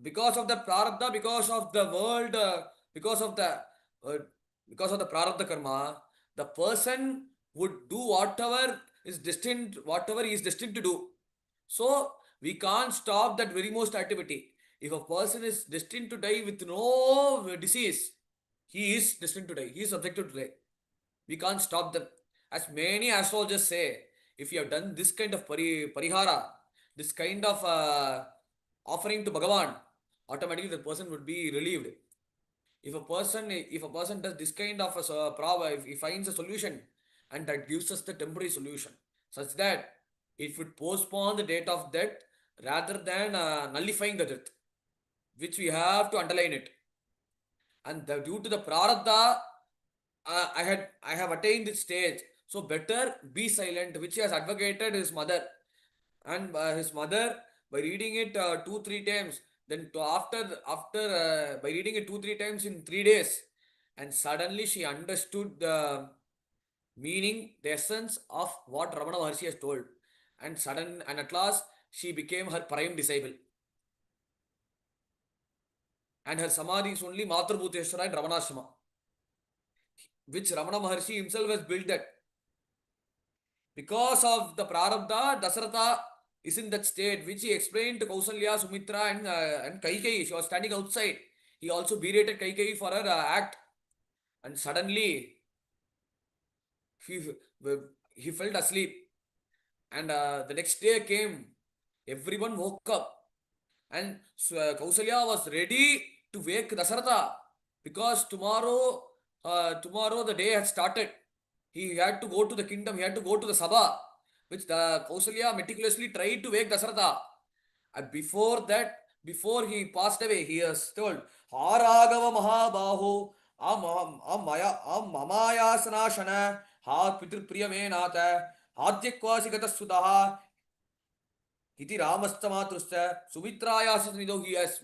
because of the prarabdha, because of the uh, because of the prarabdha karma, the person would do whatever he is destined to do. So we can't stop that very most activity. If a person is destined to die with no disease, he is destined to die. He is subjected to die. We can't stop them. As many astrologers say, if you have done this kind of parihara, this kind of offering to Bhagavan, automatically the person would be relieved. If a person does this kind of a problem, if he finds a solution, and that gives us the temporary solution, such that it would postpone the date of death rather than nullifying the death, which we have to underline it. And due to the prarabdha, I have attained this stage. So better be silent, which he has advocated his mother. And his mother, by reading it 2 3 times, then by reading it 2 3 times in 3 days, and suddenly she understood the meaning, the essence of what Ramana Maharshi has told. And at last she became her prime disciple. And her samadhi is only Matrabhuteshwara in Ramanashrama, which Ramana Maharshi himself has built that. Because of the prarabdha, Dasaratha is in that state, which he explained to Kausalya, Sumitra, and Kaikeyi. She was standing outside. He also berated Kaikeyi for her act. And suddenly, he, he felt asleep. And the next day came. Everyone woke up. And Kausalya was ready to wake Dasaratha, because tomorrow the day had started. He had to go to the kingdom, he had to go to the Sabha, which the Kausalya meticulously tried to wake Dasaratha. And before he passed away, he has told, Haragava Mahabaho, Am Mamayasana Ha Pitur Priyamenata, Hadyakwasi Sudaha, Iti Ramastamatusta, Sumitrayasinido, he has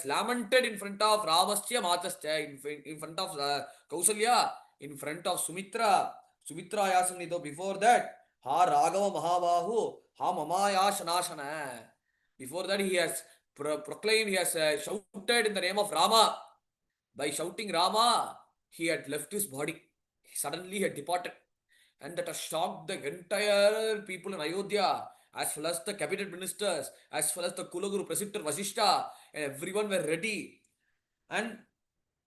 lamented in front of Ramasya Matascha, in front of Kausalya, in front of Sumitrayasinido. Before that, Ha Raghava Mahabahu, Ha Mamaya Shanashana. Before that, he has proclaimed, he has shouted in the name of Rama. By shouting Rama, he had left his body. He suddenly had departed. And that has shocked the entire people in Ayodhya, as well as the cabinet ministers, as well as the Kulaguru Preceptor Vasishta, and everyone were ready. And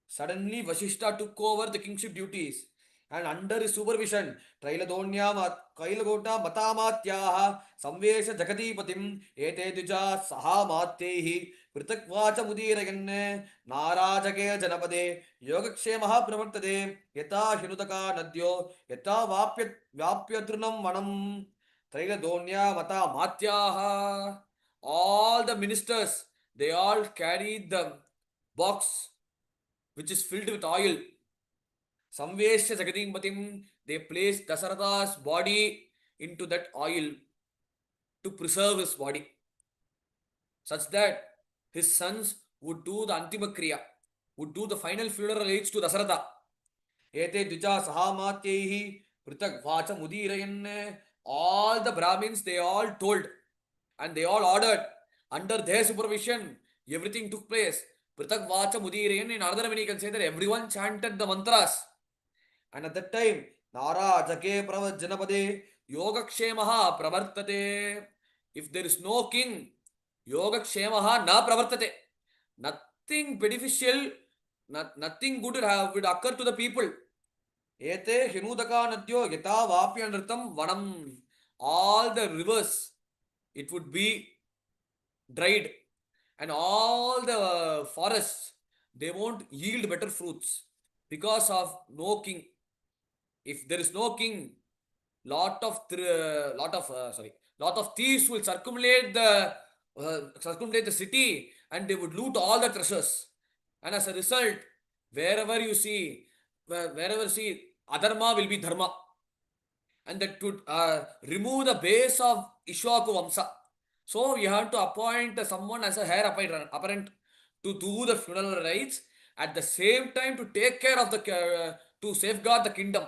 suddenly Vasishta took over the kingship duties. And under his supervision, Kailagota Matamatyaha Samvesha Jagadipatim Ete Dija Sahamatyehi Pritakvacha Mudirayan Narajake Janapade Yogakshemaha Pravartade Yata Hinutaka Nadyo Yata Vapyatrunam Manam Trailadonya Mata Matyaha. All the ministers, they all carried the box which is filled with oil. Samvesya Jagadipatim, they placed Dasaratha's body into that oil to preserve his body, such that his sons would do the Antima Kriya, would do the final funeral rites to Dasaratha. Ete Dvija Sahamatyehi Pritak Vacha Mudirayan. All the Brahmins, they all told and they all ordered. Under their supervision, everything took place. Pritak Vacha Mudirayan. In another way, you can say that everyone chanted the mantras. And at that time, Nara Jake Janapade Yogakshemaha Pravartate. If there is no king, Yogakshemaha na Pravartate. Nothing beneficial, nothing good would occur to the people. Ete Hinudaka Nadyo Yata Vapyanritam Vanam. All the rivers, it would be dried. And all the forests, they won't yield better fruits because of no king. If there is no king, lot of thieves will circumambulate the city, and they would loot all the treasures. And as a result, wherever you see, adharma will be dharma, and that would remove the base of Ishwaku Vamsa. So you have to appoint someone as a heir apparent to do the funeral rites, at the same time to take care of to safeguard the kingdom,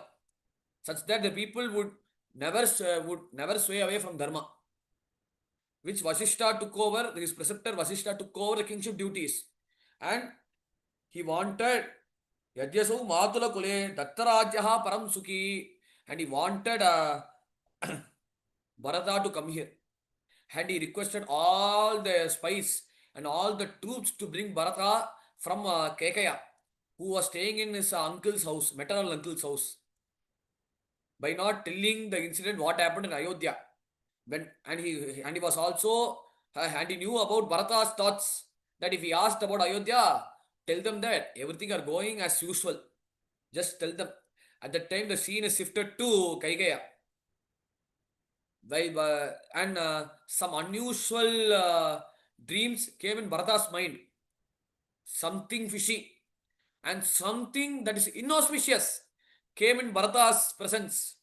such that the people would would never sway away from dharma, which Vasishta took over, his preceptor Vasishta took over the kingship duties. And he wanted Yajyasu Matula Kule Dattarajyaha Param Sukhi, and he wanted Bharata to come here. And he requested all the spies and all the troops to bring Bharata from Kekaya, who was staying in his uncle's house, maternal uncle's house, by not telling the incident what happened in Ayodhya. And he was also and he knew about Bharata's thoughts, that if he asked about Ayodhya, tell them that everything are going as usual. Just tell them. At that time, the scene is shifted to Kaikeya. And some unusual dreams came in Bharata's mind. Something fishy and something that is inauspicious came in Bharata's presence.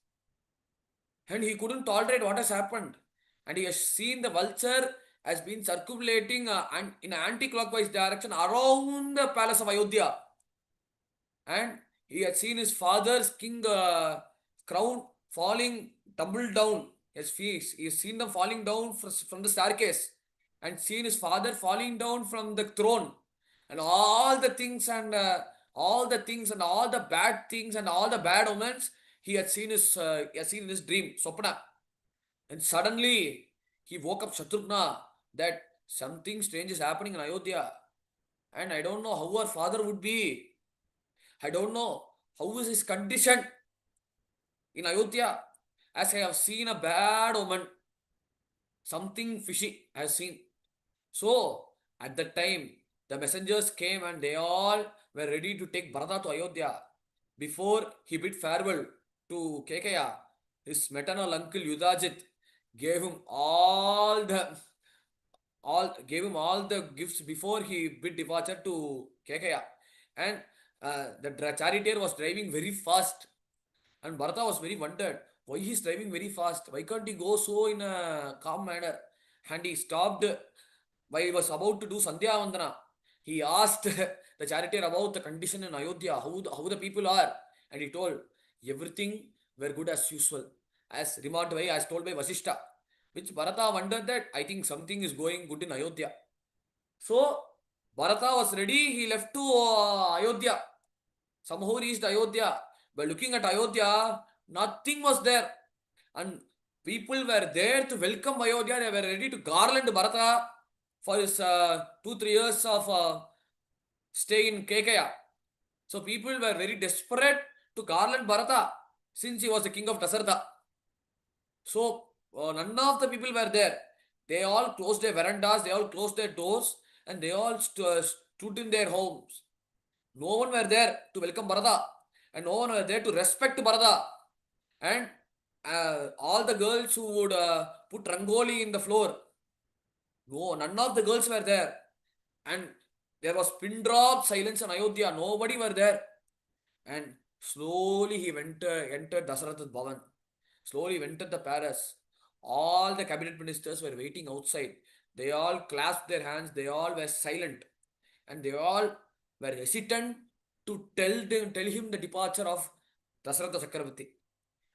And he couldn't tolerate what has happened. And he has seen the vulture has been circulating in an anti-clockwise direction around the palace of Ayodhya. And he had seen his father's king crown falling, tumbled down. He has seen them falling down from the staircase, and seen his father falling down from the throne, and all the things and all the things and all the bad things and all the bad omens he had seen in his dream, Sopna. And suddenly he woke up Shatrughna that something strange is happening in Ayodhya, and I don't know how our father would be. I don't know how is his condition in Ayodhya, as I have seen a bad omen, something fishy I have seen. So at that time, the messengers came and they all were ready to take Bharata to Ayodhya. Before he bid farewell to Kekaya, his maternal uncle Yudhajit gave him all the gifts before he bid departure to Kekaya. And the charioteer was driving very fast, and Bharata was very wondered why he's driving very fast. Why can't he go so in a calm manner? And he stopped while he was about to do Sandhya Vandana. He asked the charioteer about the condition in Ayodhya, how the people are. And he told everything were good as usual, as remarked by, as told by Vasishta. Which Bharata wondered that I think something is going good in Ayodhya. So Bharata was ready, he left to Ayodhya. Somehow reached Ayodhya. By looking at Ayodhya, nothing was there. And people were there to welcome Ayodhya. They were ready to garland Bharata for his 2-3 years of stay in Kekaya. So people were very desperate to garland Bharata since he was the king of Dasaratha. So none of the people were there. They all closed their verandas, they all closed their doors, and they all stood in their homes. No one were there to welcome Bharata, and no one were there to respect Bharata. And all the girls who would put rangoli in the floor, no, none of the girls were there. And there was pin drop silence in Ayodhya. Nobody were there. And slowly he entered Dasaratha's Bhavan. Slowly entered the palace. All the cabinet ministers were waiting outside. They all clasped their hands. They all were silent. And they all were hesitant to tell him the departure of Dasaratha Chakravarti.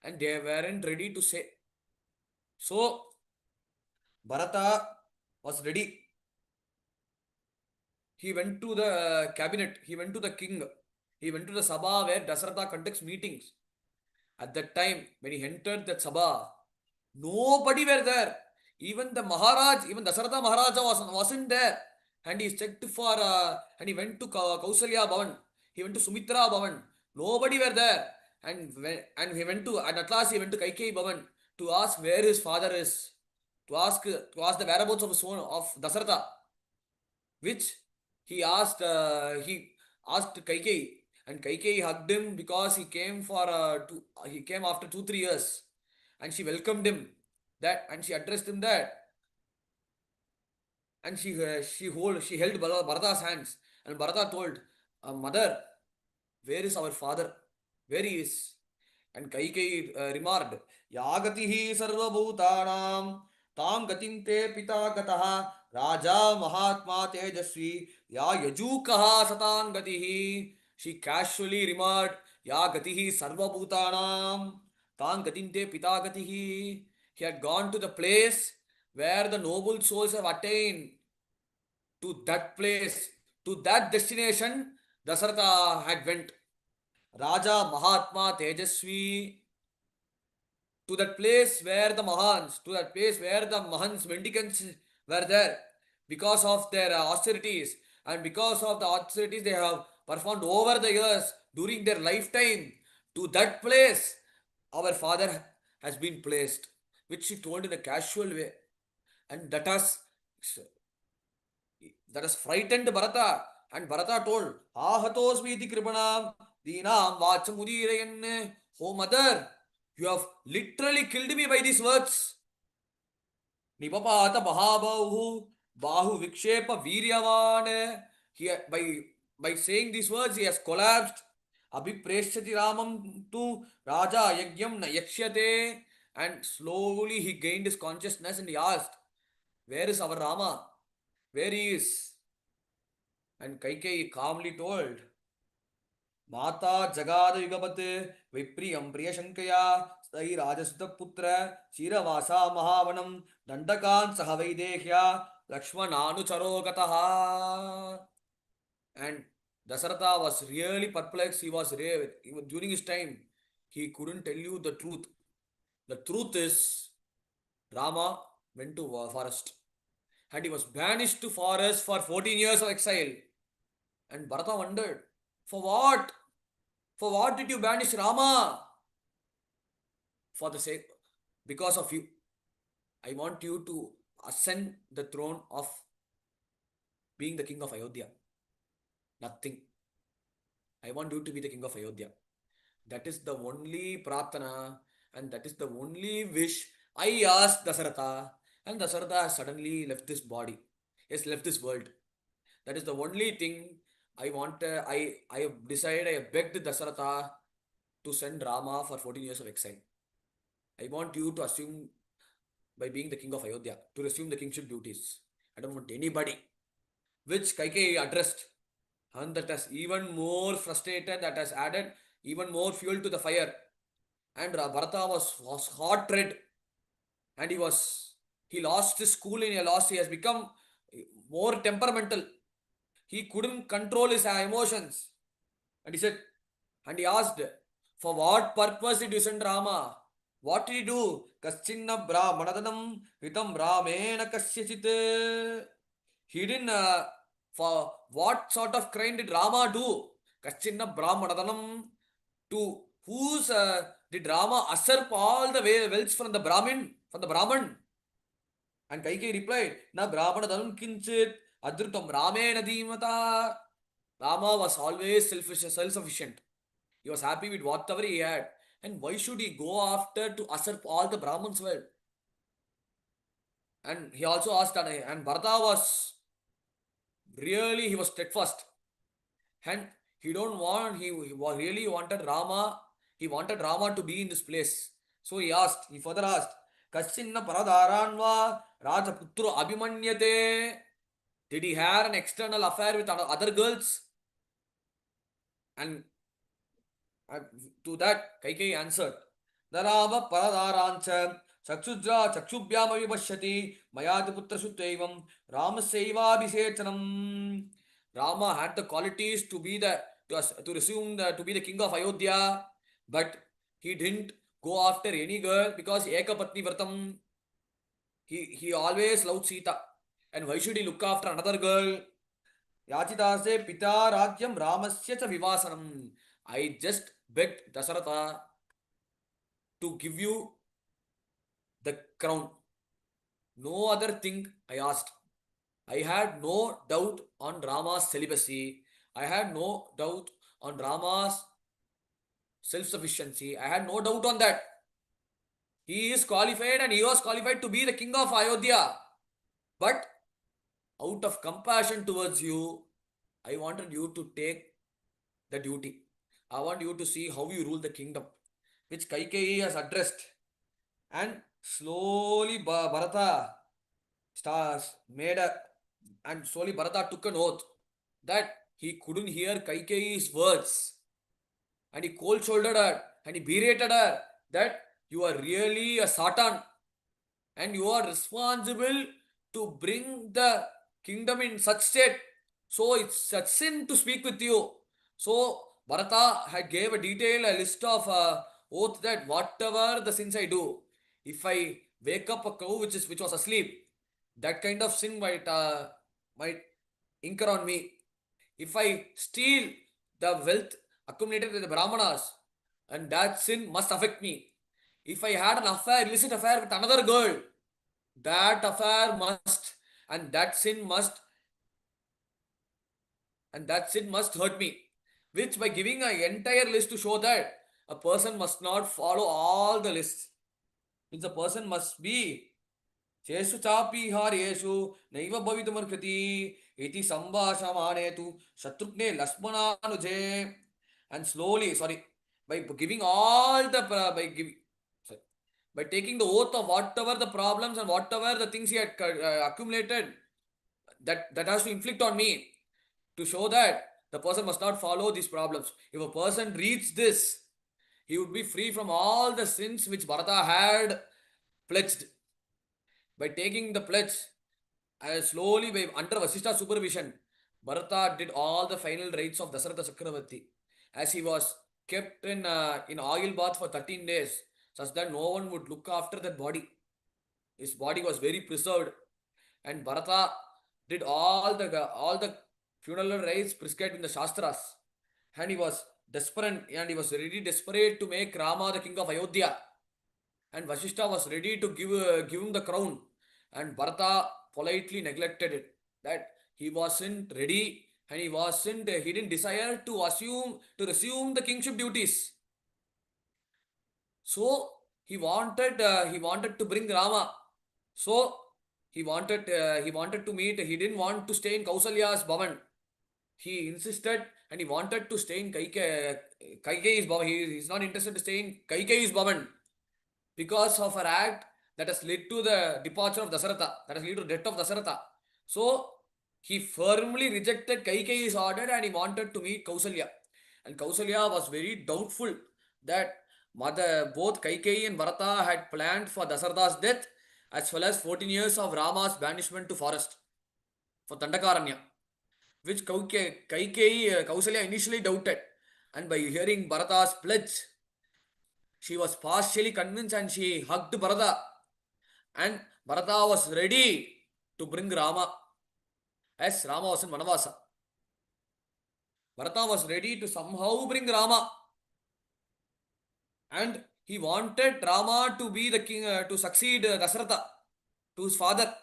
And they weren't ready to say. So Bharata was ready. He went to the cabinet. He went to the king. He went to the Sabha where Dasaratha conducts meetings. At that time, when he entered that Sabha, nobody were there. Even the Maharaj, even Dasaratha Maharaja wasn't there. And he checked for, and he went to Kausalya Bhavan. He went to Sumitra Bhavan. Nobody were there. And he went to, and at last he went to Kaikeyi Bhavan to ask where his father is. To ask the whereabouts of his son, of Dasaratha, which he asked Kaikeyi, and Kaikeyi hugged him because he came after 2-3 years, and she welcomed him that, and she addressed him that, and she held Bharata's hands, and Bharata told, mother, where is our father? Where he is? And Kaikeyi remarked, Yagatihi sarvabhutanam tam gatim te pita gataha raja mahatma tejasvi ya yajukaha satan gatihi. She casually remarked, Yagatihi sarvabhutanam Tan Gatinte Pita Gatihi. He had gone to the place where the noble souls have attained. To that place, to that destination, Dasaratha had went. Raja Mahatma Tejasvi, to that place where the Mahans, to that place where the Mahans mendicants were there, because of their austerities and because of the austerities they have performed over the years during their lifetime. To that place, our father has been placed, which he told in a casual way, and that has frightened Bharata. And Bharata told, Ahatosmi iti kripanam dinam vachamudirayan. Oh mother, you have literally killed me by these words. Nipapata Mahabahu Bahu Vikshepa Viryavan. He by saying these words, he has collapsed. Abhipreshati Ramam to Raja Yagyam Yakshate. And slowly he gained his consciousness and he asked, where is our Rama? Where he is? And Kaikeyi calmly told, Mata Jagada Yugapat Vipriyam Priyashankaya Stai Rajasuta Putra Shiravasa Mahavanam Dandakan Sahavaidehya Lakshmananu Charokataha. And Dasaratha was really perplexed. During his time, he couldn't tell you the truth. The truth is, Rama went to forest and he was banished to forest for 14 years of exile. And Bharata wondered, for what? For what did you banish Rama? For the sake, because of you. I want you to ascend the throne of being the king of Ayodhya. Nothing. I want you to be the king of Ayodhya. That is the only pratana and that is the only wish I asked Dasaratha. And Dasaratha has suddenly left this body. He has left this world. That is the only thing I want. I decided, I begged Dasaratha to send Rama for 14 years of exile. I want you to assume by being the king of Ayodhya, to resume the kingship duties. I don't want anybody. Which Kaikeyi addressed. And that has even more frustrated, that has added even more fuel to the fire. And Bharata was hot red. And he lost his school in a loss. He has become more temperamental. He couldn't control his emotions. And he said, and he asked, for what purpose did you send Rama? What did he do? Kaschinna brahmanadanam hitam brahmena kasyachit. He didn't, for what sort of crime did Rama do? Kaschinna brahmanadanam. To whose did Rama usurp all the wealth from the Brahmin, from the Brahman? And Kaikeyi replied, na brahmanadanam kinchit adrutam ramena dhimata. Rama was always selfish, self-sufficient. He was happy with whatever he had. And why should he go after to usurp all the Brahmins' wealth? And he also asked, and Bharata was really, he was steadfast. And he don't want, he really wanted Rama, he wanted Rama to be in this place. So he further asked, Kaschinna Paradharanva Rajaputru Abhimanyate. Did he have an external affair with other girls? And to that, Kaikeyi answered, Narama Paradharancha Chakshudra Chakshubhyam Avipashyati Mayati Putra Suttevam Ramasaiva Abhisechanam. Rama had the qualities to be to resume to be the king of Ayodhya, but he didn't go after any girl because Ekapatni Vratam. He always loved Sita. And why should he look after another girl? Yachitase Pita Ratyam Ramasya cha Vivasanam. I just begged Dasaratha to give you the crown. No other thing I asked. I had no doubt on Rama's celibacy. I had no doubt on Rama's self-sufficiency. I had no doubt on that. He is qualified and he was qualified to be the king of Ayodhya. But out of compassion towards you, I wanted you to take the duty. I want you to see how you rule the kingdom, which Kaikeyi has addressed. And slowly Bharata made a, and slowly Bharata took an oath that he couldn't hear Kaikeyi's words. And he cold shouldered her and he berated her that you are really a Satan, and you are responsible to bring the kingdom in such state. So it's a sin to speak with you. So Bharata had gave a detailed list of oath that whatever the sins I do, if I wake up a cow which was asleep, that kind of sin might incur on me. If I steal the wealth accumulated with the Brahmanas, and that sin must affect me. If I had an affair, illicit affair with another girl, that affair must, and that sin must, and that sin must hurt me. Which by giving an entire list to show that a person must not follow all the lists. Means a person must be चेषु चापि हार्येषु नैव भवितुमर्हति इति सम्भाषमाणे तु शत्रुघ्ने लक्ष्मणानुजे. And slowly, sorry, by giving all the by giving, sorry, by taking the oath of whatever the problems and whatever the things he had accumulated, that has to inflict on me, to show that the person must not follow these problems. If a person reads this, he would be free from all the sins which Bharata had pledged. By taking the pledge, slowly by under Vasishta's supervision, Bharata did all the final rites of Dasaratha Chakravarti, as he was kept in oil bath for 13 days, such that no one would look after that body. His body was very preserved, and Bharata did all the funeral rites prescribed in the Shastras, and he was desperate, and he was really desperate to make Rama the king of Ayodhya. And Vasishta was ready to give him the crown, and Bharata politely neglected it. That he wasn't ready, and he didn't desire to resume the kingship duties. So he wanted to bring Rama. So he wanted to meet. He didn't want to stay in Kausalya's Bhavan. He insisted, and he wanted to stay in Kaikeyi's Bhavan. He is not interested to stay in Kaikeyi's Bhavan, because of her act that has led to the departure of Dasaratha, that has led to the death of Dasaratha. So he firmly rejected Kaikeyi's order, and he wanted to meet Kausalya. And Kausalya was very doubtful that both Kaikeyi and Bharata had planned for Dasaratha's death, as well as 14 years of Rama's banishment to forest for Dandakaranya, which Kausalya initially doubted. And by hearing Bharata's pledge, she was partially convinced, and she hugged Bharata. And Bharata was ready to bring Rama, as Rama was in Vanavasa. Bharata was ready to somehow bring Rama, and he wanted Rama to be the king, to succeed Dasharatha, to his father.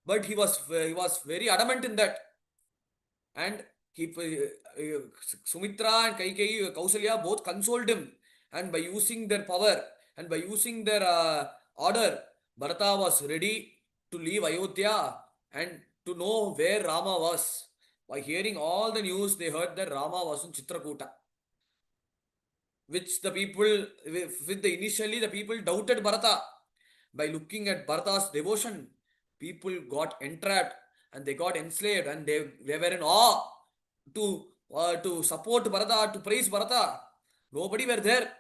But he was very adamant in that. And Sumitra and Kaikeyi, Kausalya both consoled him, and by using their power and by using their order, Bharata was ready to leave Ayodhya and to know where Rama was. By hearing all the news, they heard that Rama was in Chitrakuta, which the people, with the initially the people doubted Bharata. By looking at Bharata's devotion, people got entrapped, and they got enslaved, and they were in awe to support Bharata, to praise Bharata. Nobody were there,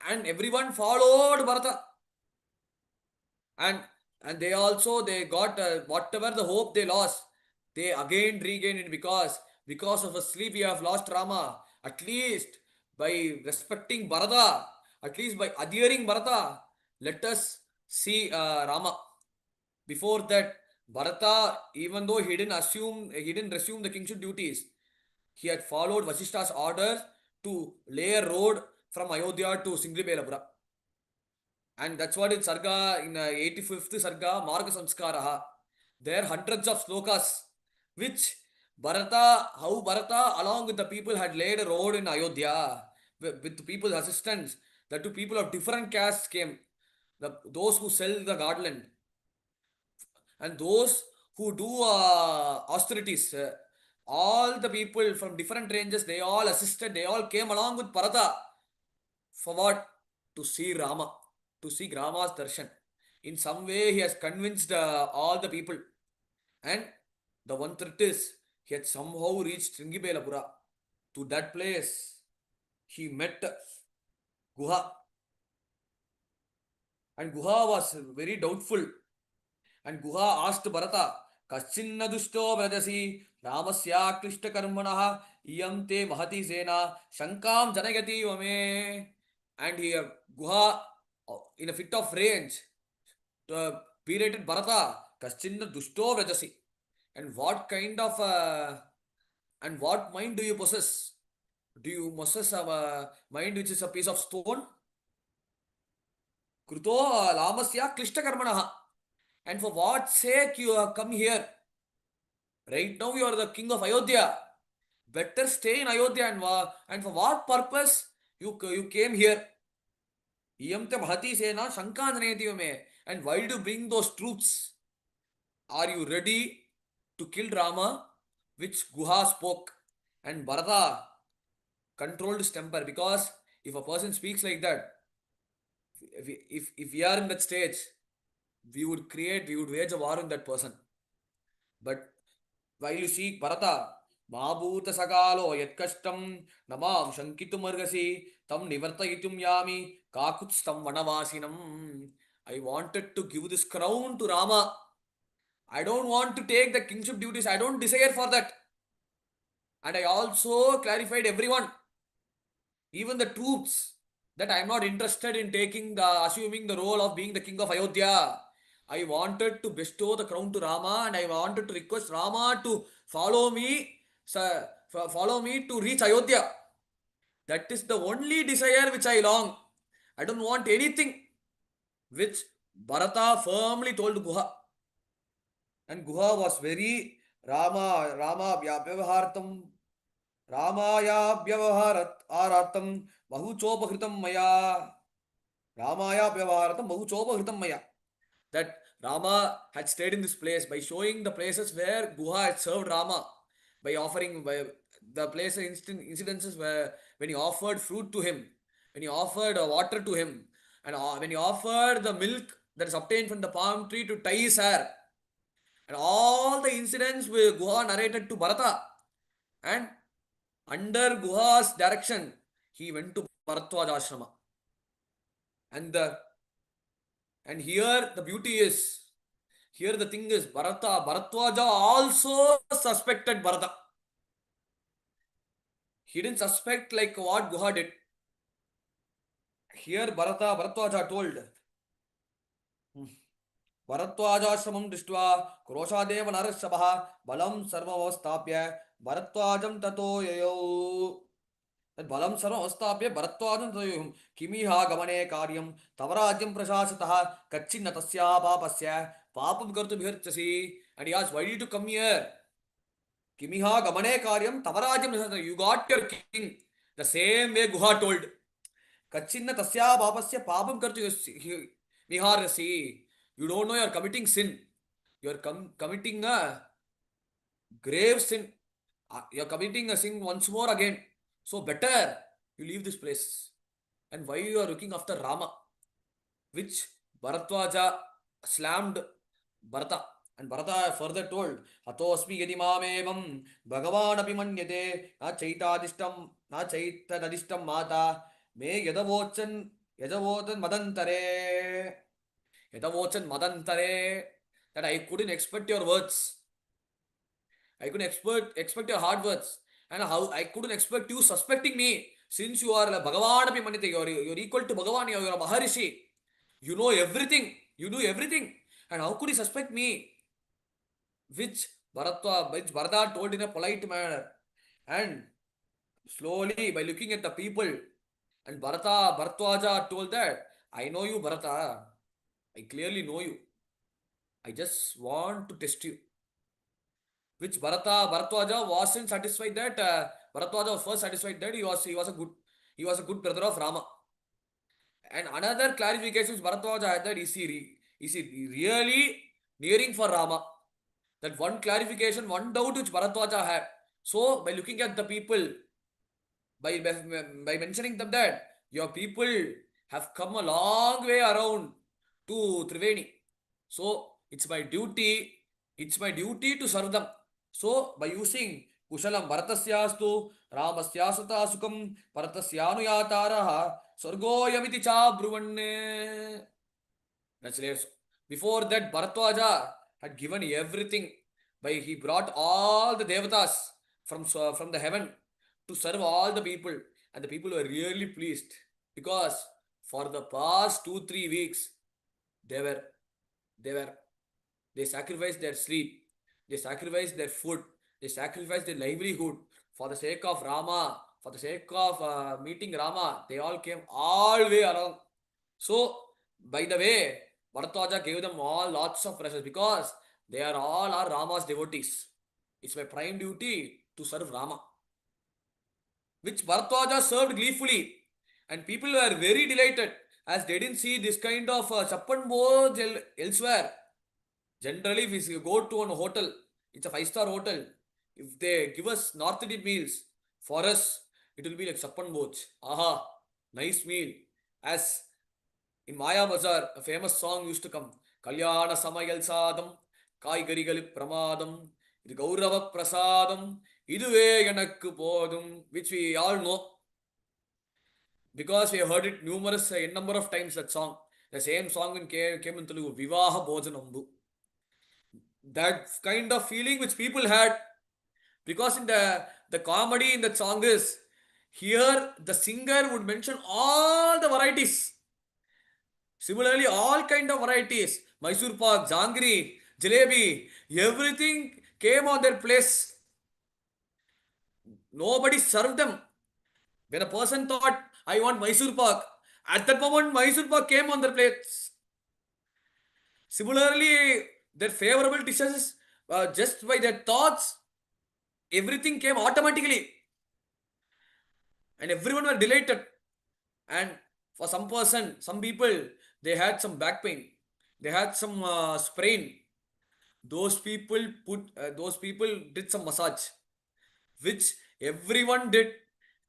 and everyone followed Bharata. And they got whatever the hope they lost, they again regained it, because of a sleep we have lost Rama. At least by respecting Bharata, at least by adhering Bharata, let us see Rama. Before that, Bharata, even though he didn't resume the kingship duties, he had followed Vasishta's orders to lay a road from Ayodhya to Singlibelapura. And that's what in Sarga, in 85th Sarga, Marga Samskaraha. There are hundreds of slokas, which how Bharata, along with the people, had laid a road in Ayodhya with people's assistance. The two people of different castes came. Those who sell the garland, and those who do austerities. All the people from different ranges, they all assisted, they all came along with Bharata. For what? To see Rama, to see Rama's darshan. In some way, he has convinced all the people. And the one truth is, he had somehow reached Sringibelapura. To that place, he met Guha. And Guha was very doubtful. And Guha asked Bharata, Kaschinna dushto vrajasi Ramasya klishta karmanaha iyam te mahati sena shankam janagati vame. And he, Guha, in a fit of rage, berated Bharata, Kaschinna dushto vrajasi. And what kind of, and what mind do you possess? Do you possess a mind which is a piece of stone? Kruto lamasya klishta karmanaha. And for what sake you have come here? Right now you are the king of Ayodhya. Better stay in Ayodhya and for what purpose you came here? Iyam te bhati sena shankananeti me. And why do you bring those troops? Are you ready to kill Rama? Which Guha spoke. And Bharata controlled his temper, because if a person speaks like that, if we are in that stage, we would wage a war on that person. But while you seek Bharata, Mahabhuta Sagalo Yatkashtam Namam Shankitumargasi Tam Nivartayitum Yami Kakutstam Vanavasinam. I wanted to give this crown to Rama. I don't want to take the kingship duties. I don't desire for that. And I also clarified everyone, even the troops, that I am not interested in assuming the role of being the king of Ayodhya. I wanted to bestow the crown to Rama, and I wanted to request Rama to follow me, follow me to reach Ayodhya. That is the only desire which I long. I don't want anything, which Bharata firmly told Guha. And Guha was very Rama Vyavhartam Ramaya Vyavharatam Mahuchopahritam Maya. Ramaya Vyavharatam Mahuchopahritam Maya. That Rama had stayed in this place by showing the places where Guha had served Rama, by offering the places, incidences where when he offered fruit to him, when he offered water to him, and when he offered the milk that is obtained from the palm tree to tie his hair, and all the incidents where Guha narrated to Bharata. And under Guha's direction, he went to Bharatwaj Ashrama. And here the beauty is, here the thing is, Bharatwaja also suspected Bharata. He didn't suspect like what Guha did. Here Bharatwaja told, Bharatwajashramam drishtva kroshadev narashabha balam sarvavastapya Bharatwajam tato yayo. Balam sarvavastapya Bharatwajam tato yayo. Kimiha gamane karyam tavarajyam prashasatah kachinna tasya papasya papam kartu bhirchasi. And he asked, why did you come here? Kimiha gamane karyam tavarajyam prashasatah. You got your king. The same way Guha told. Kachinna tasya papasya papam kartu niharasi. You don't know you are committing sin. You are committing a grave sin. You are committing a sin once more again. So better you leave this place. And why you are looking after Rama? Which Bharatwaja slammed Bharata. And Bharata further told, Atosmi yadimamevam Bhagavan apimanyate na chaitadishtam mata me yadavotan madantare. Yadavochan madantare. That I couldn't expect your words. I couldn't expect your hard words. And how I couldn't expect you suspecting me. Since you are Bhagavan api manite, you're equal to Bhagavan, you're a Maharishi. You know everything. You do everything. And how could you suspect me? Which Bharata told in a polite manner. And slowly, by looking at the people, and Bharatwaja told that, I know you, Bharata. I clearly know you. I just want to test you. Which Bharatwaja wasn't satisfied that Bharatwaja was first satisfied that he was a good brother of Rama. And another clarification which Bharatwaja had, that is he really nearing for Rama? That one clarification, one doubt which Bharatwaja had. So by looking at the people, by mentioning them that your people have come a long way around to Triveni. So it's my duty to serve them. So by using Kushalam Bharatasyastu Ramasyasata Sukam Bharatasyanu Yataraha Swargoyamiti cha bruvanne. That's before that, Bharatwaja had given everything. By he brought all the devatas from the heaven to serve all the people, and the people were really pleased because for the past 2 3 weeks they were they were they sacrificed their sleep, they sacrificed their food, they sacrificed their livelihood for the sake of Rama, for the sake of meeting Rama. They all came all way around. So, by the way, Bharatwaja gave them all lots of pressures because they are all are Rama's devotees. It's my prime duty to serve Rama, which Bharatwaja served gleefully, and people were very delighted as they didn't see this kind of chappan boj elsewhere. Generally, if you go to a hotel, it's a five-star hotel. If they give us North Indian meals, for us, it will be like chappan boj. Aha, nice meal. As in Maya Bazaar, a famous song used to come. Kalyana Samayal Sadam, Kaigarigali Pramadam, இது கௌரவ பிரசாதம் இதுவே எனக்கு போதும், which we all know because we have heard it numerous number of times. That song, the same song came in Telugu, Vivaha Bhojanambu. That kind of feeling which people had, because in the comedy in that song is, here the singer would mention all the varieties. Similarly, all kind of varieties, Mysore Pak, Jangri, Jalebi, everything came on their place. Nobody served them. When a person thought, I want Mysore Pak, at that moment Mysore Pak came on their plates. Similarly, their favorable dishes, just by their thoughts, everything came automatically, and everyone were delighted. And for some person, some people, they had some back pain, they had some sprain. Those people did some massage, which everyone did,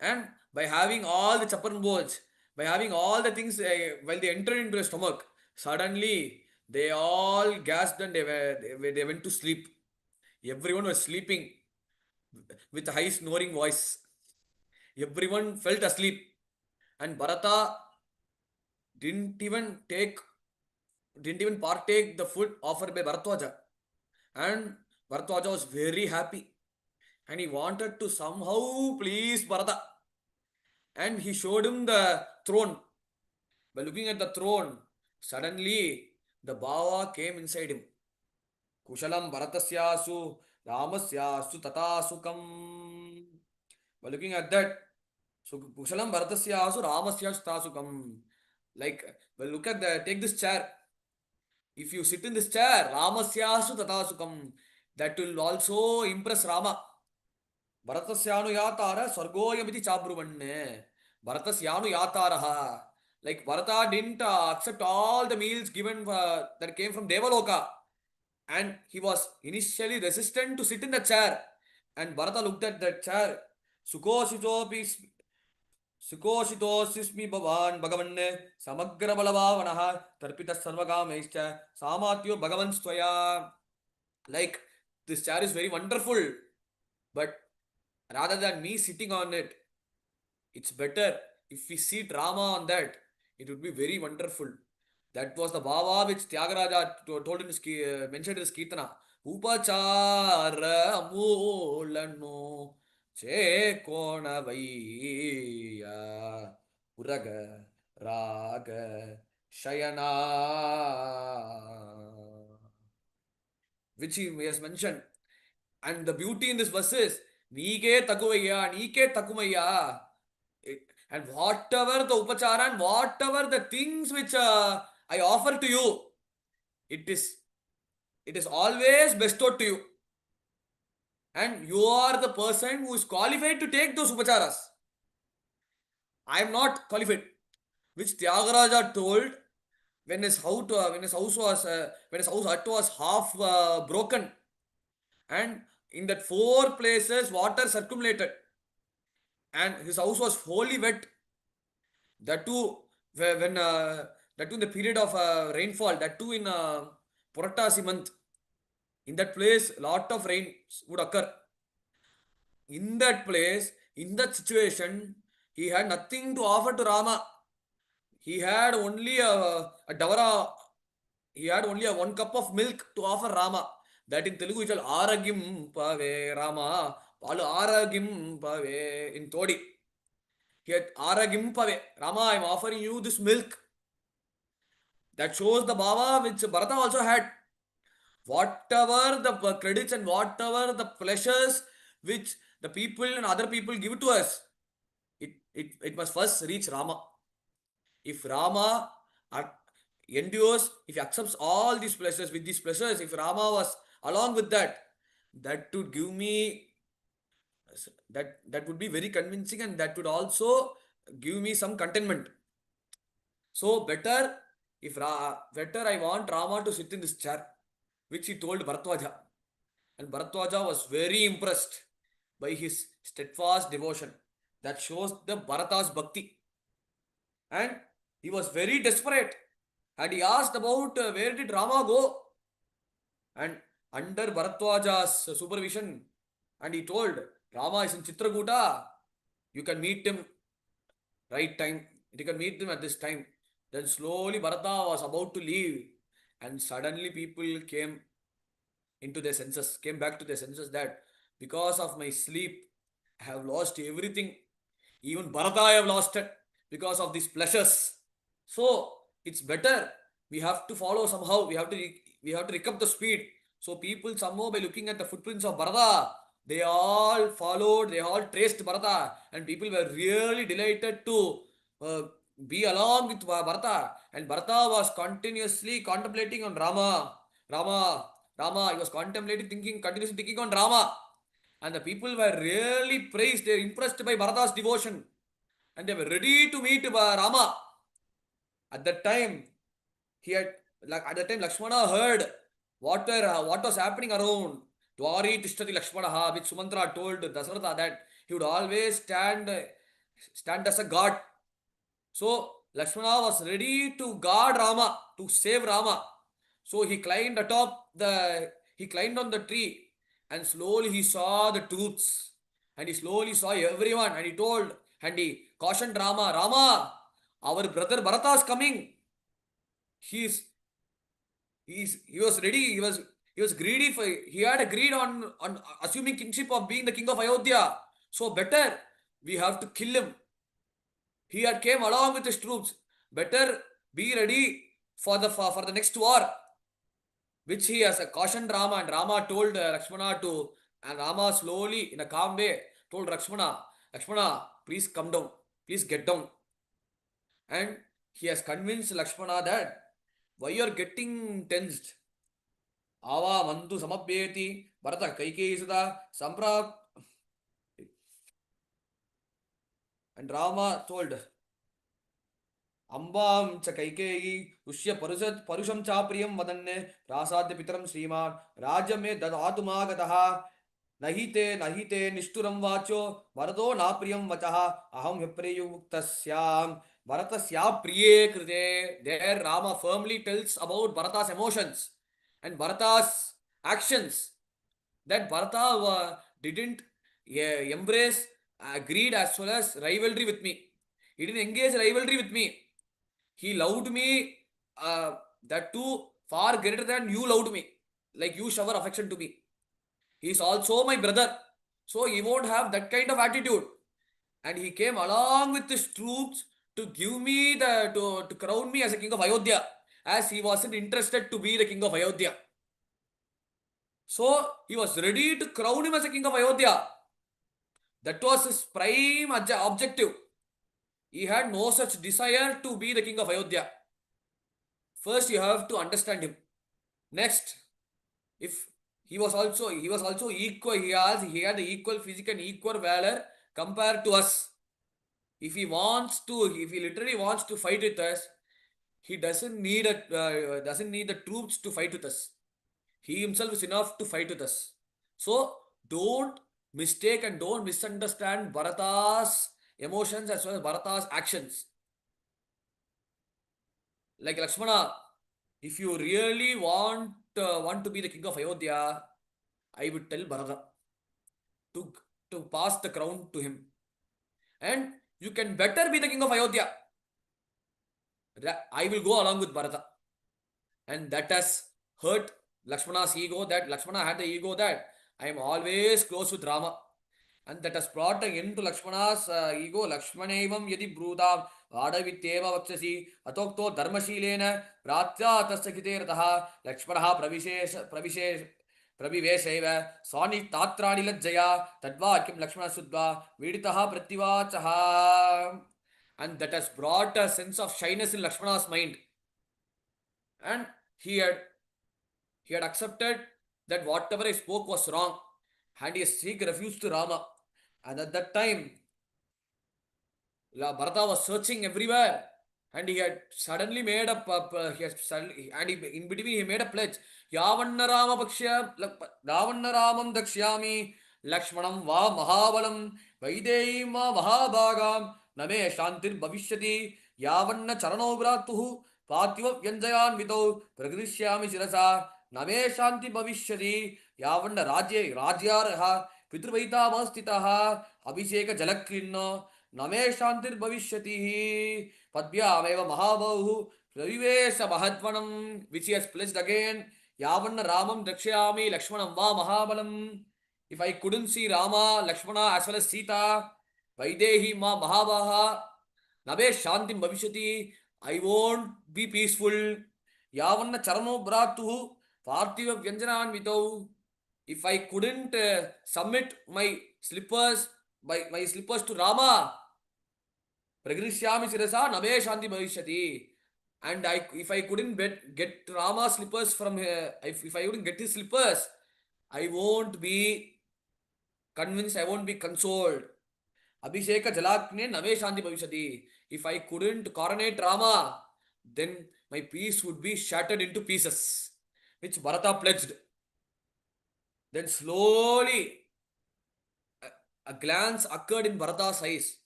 and by having all the chappan balls, by having all the things while they entered into the stomach, suddenly they all gasped and they went to sleep. Everyone was sleeping with a high snoring voice. Everyone felt asleep, and Bharata didn't even take didn't even partake the food offered by Bharatwaja. And Bharatwaja was very happy, and he wanted to somehow please Bharata, and he showed him the throne. By looking at the throne, suddenly the Bhava came inside him. Kushalam Bharatasyasu Ramasyasu Tatasukam. By looking at that, so Kushalam Bharatasyasu Ramasyasu Tatasukam. Like, well, look at the take this chair. If you sit in this chair, Ramasyasu Tatasukam, that will also impress Rama. Bharatasyanu yatara Swargoyamiti Chabruvanne. Bharatasyanu yataraha. Like Bharata didn't accept all the meals given that came from Devaloka. And he was initially resistant to sit in the chair. And Bharata looked at that chair. Sukoshitopi Sukoshitosismi Bhavan Bhagavanne Samagra Balavavanaha Tarpita Sarvagameishcha Samatyo Bhagavan Swaya. Like, this chair is very wonderful, but rather than me sitting on it, it's better if we see drama on that. It would be very wonderful. That was the bhava which Tyagaraja told in his mentioned in his Kirtana. Upachara mulano che kona vaiya uraga raga shayana, which he has mentioned. And the beauty in this verse is Nike Takuvaya, Nike Takumaya. And whatever the upachara and whatever the things which I offer to you, it is always bestowed to you. And you are the person who is qualified to take those upacharas. I am not qualified. Which Tyagaraja told when his house hut was half broken, and in that 4 places water circulated, and his house was wholly wet. That too, when that too in the period of rainfall, that too in Puratasi month. In that place, lot of rain would occur. In that place, in that situation, he had nothing to offer to Rama. he had only a davara, he had only a 1 cup of milk to offer Rama. That in Telugu is called Aragim Pave Rama. Palu Aragim Pave in Todi. He had Aragim Pave. Rama, I am offering you this milk. That shows the Baba which Bharata also had. Whatever the credits and whatever the pleasures which the people and other people give to us, it must first reach Rama. If Rama endures, if he accepts all these pleasures, with these pleasures, if Rama was along with that, that would give me, that would be very convincing, and that would also give me some contentment. So better, better I want Rama to sit in this chair, which he told Bharatwaja. And Bharatwaja was very impressed by his steadfast devotion. That shows the Bharata's bhakti. And he was very desperate. And he asked about where did Rama go? And under Bharatwaja's supervision, and he told, Rama is in Chitrakuta. You can meet him right time. You can meet him at this time. Then slowly Bharata was about to leave. And suddenly people came into their senses, came back to their senses that because of my sleep, I have lost everything. Even Bharata I have lost it because of these pleasures. So it's better. We have to follow somehow. We have to recover the speed. So people somehow by looking at the footprints of Bharata, they all followed, they all traced Bharata, and people were really delighted to uh, be along with Bharata. And Bharata was continuously contemplating on Rama, Rama, Rama. He was contemplating, thinking, continuously thinking on Rama. And the people were really praised. They were impressed by Bharata's devotion. And they were ready to meet Rama. At that time, he had like at that time Lakshmana heard what was happening around. Dwari Tishtati Lakshmana, which Sumantra told Dasaratha that he would always stand as a god. So Lakshmana was ready to guard Rama, to save Rama. So he climbed on the tree, and slowly he saw the truths, and he slowly saw everyone, and he told, and he cautioned Rama, Rama, our brother Bharata is coming. He is he was ready. He was greedy for he had a greed on assuming kingship of being the king of Ayodhya. So better we have to kill him. He had came along with his troops. Better be ready for the next war, which he has a cautioned Rama, and Rama told Lakshmana to, and Rama slowly in a calm way told Lakshmana, Lakshmana, please come down, please get down, and he has convinced Lakshmana that why you are getting tensed. Ava mantu samabhyeti Bharata Kaikeyi Sudha Sampra, and Rama told Ambam च कैकेयी उष्य परुषम चा प्रियम वदन्ने प्रासाद्य पितरम श्रीमान राज्य में ददातुमागतः नहिते निष्ठुरम वाचो वरदो ना प्रियम वचः अहम विप्रयुक्तस्याम भरतस्या प्रिये कृते. There Rama firmly tells about Bharata's emotions and Bharata's actions, that Bharata didn't embrace greed as well as rivalry with me. He didn't engage rivalry with me. He loved me, that too far greater than you loved me, like you shower affection to me. He is also my brother, so he won't have that kind of attitude. And he came along with his troops to give me to crown me as a king of Ayodhya, as he wasn't interested to be the king of Ayodhya. So he was ready to crown him as a king of Ayodhya. That was his prime objective. He had no such desire to be the king of Ayodhya. First, you have to understand him. Next, if he was also equal, he had the equal physique and equal valor compared to us. If he literally wants to fight with us, he doesn't need the troops to fight with us. He himself is enough to fight with us. So don't mistake and don't misunderstand Bharata's emotions as well as Bharata's actions. Like Lakshmana, if you really want to be the king of Ayodhya, I would tell Bharata to to pass the crown to him, and you can better be the king of Ayodhya. I will go along with Bharata. And that has hurt Lakshmana's ego, that Lakshmana had the ego that I am always close with Rama. And that has brought an end to Lakshmana's ego. Lakshmanevam yadi brudam vadavityeva vakshasi atokto dharmashilena pratya tasya kiterataha Lakshmanaha praviveshaiva swani tatrani lajjaya tadvakyam Lakshmana sudva viditaha pratyivachaha. And that has brought a sense of shyness in Lakshmana's mind. And he had he had accepted that whatever I spoke was wrong, and he refused to Rama. And at that time, Bharata was searching everywhere, and he had suddenly made up. He has suddenly, and in between he made a pledge. Yavanna Rama Pakshya, Ravanna Ramam Dakshyami, Lakshmanam Va Mahavalam, Vaidehi Ma Mahabhagam, Name Shantir Bhavishyati, Yavanna Charano Vratuhu, Pathiva Vyanjayan Vito, Pragrishyami Shirasa, Name Shanti Bhavishyati, Yavanna Rajyaraha, Pitrvaita Abhisheka Jalakrinno, नमे शांतिर्भविष्यति पद्भ्यामेव महाबाहुः प्रविवेश महत्वनं which he has pledged again yavanna ramam drakshayami lakshmanam va mahabalam. If I couldn't see Rama, Lakshmana as well as Sita, Vaidehi ma mahabaha nabe shantim bhavishyati, I won't be peaceful. Yavanna charano bratuhu parthiva vyanjanan vitau. If I couldn't submit my slippers to Rama, Pragrishyami Sirasa Name Shanti Bhavishyati. And if I couldn't get Rama's slippers from here, if I wouldn't get his slippers, I won't be convinced, I won't be consoled. Abhisheka Jalakne Name Shanti Bhavishyati. If I couldn't coronate Rama, then my peace would be shattered into pieces, which Bharata pledged. Then slowly a glance occurred in Bharata's eyes.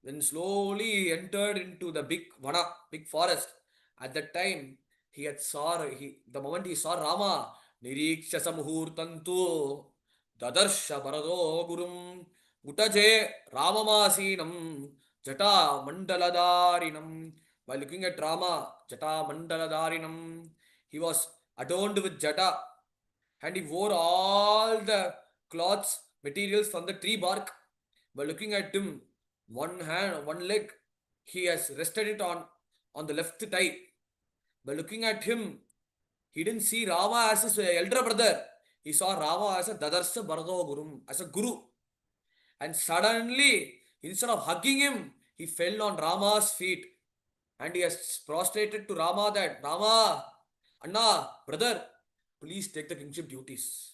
Then slowly he entered into the big vana, big forest. At that time, the moment he saw Rama, Niriksha Samuhurtantu, Dadarsha Bharado Gurum, Utaje Ramamasinam, Jata Mandaladarinam. By looking at Rama, Jata Mandaladarinam, he was adorned with Jata, and he wore all the cloths, materials from the tree bark. By looking at him, one hand, one leg, he has rested it on the left thigh. By looking at him, he didn't see Rama as his elder brother. He saw Rama as a Dadarsha Bharado Gurum, as a guru. And suddenly, instead of hugging him, he fell on Rama's feet. And he has prostrated to Rama that, Rama, Anna, brother, please take the kingship duties,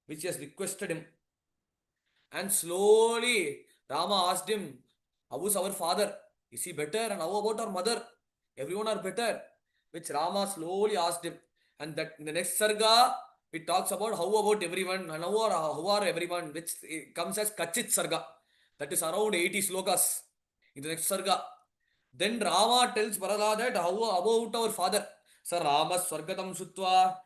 which he has requested him. And slowly, Rama asked him, how is our father? Is he better? And how about our mother? Everyone are better. Which Rama slowly asked him. And that in the next sarga, it talks about how about everyone and how are everyone, which comes as Kachit sarga. That is around 80 slokas in the next sarga. Then Rama tells Bharata that how about our father? Sir Rama Swargatam Sutva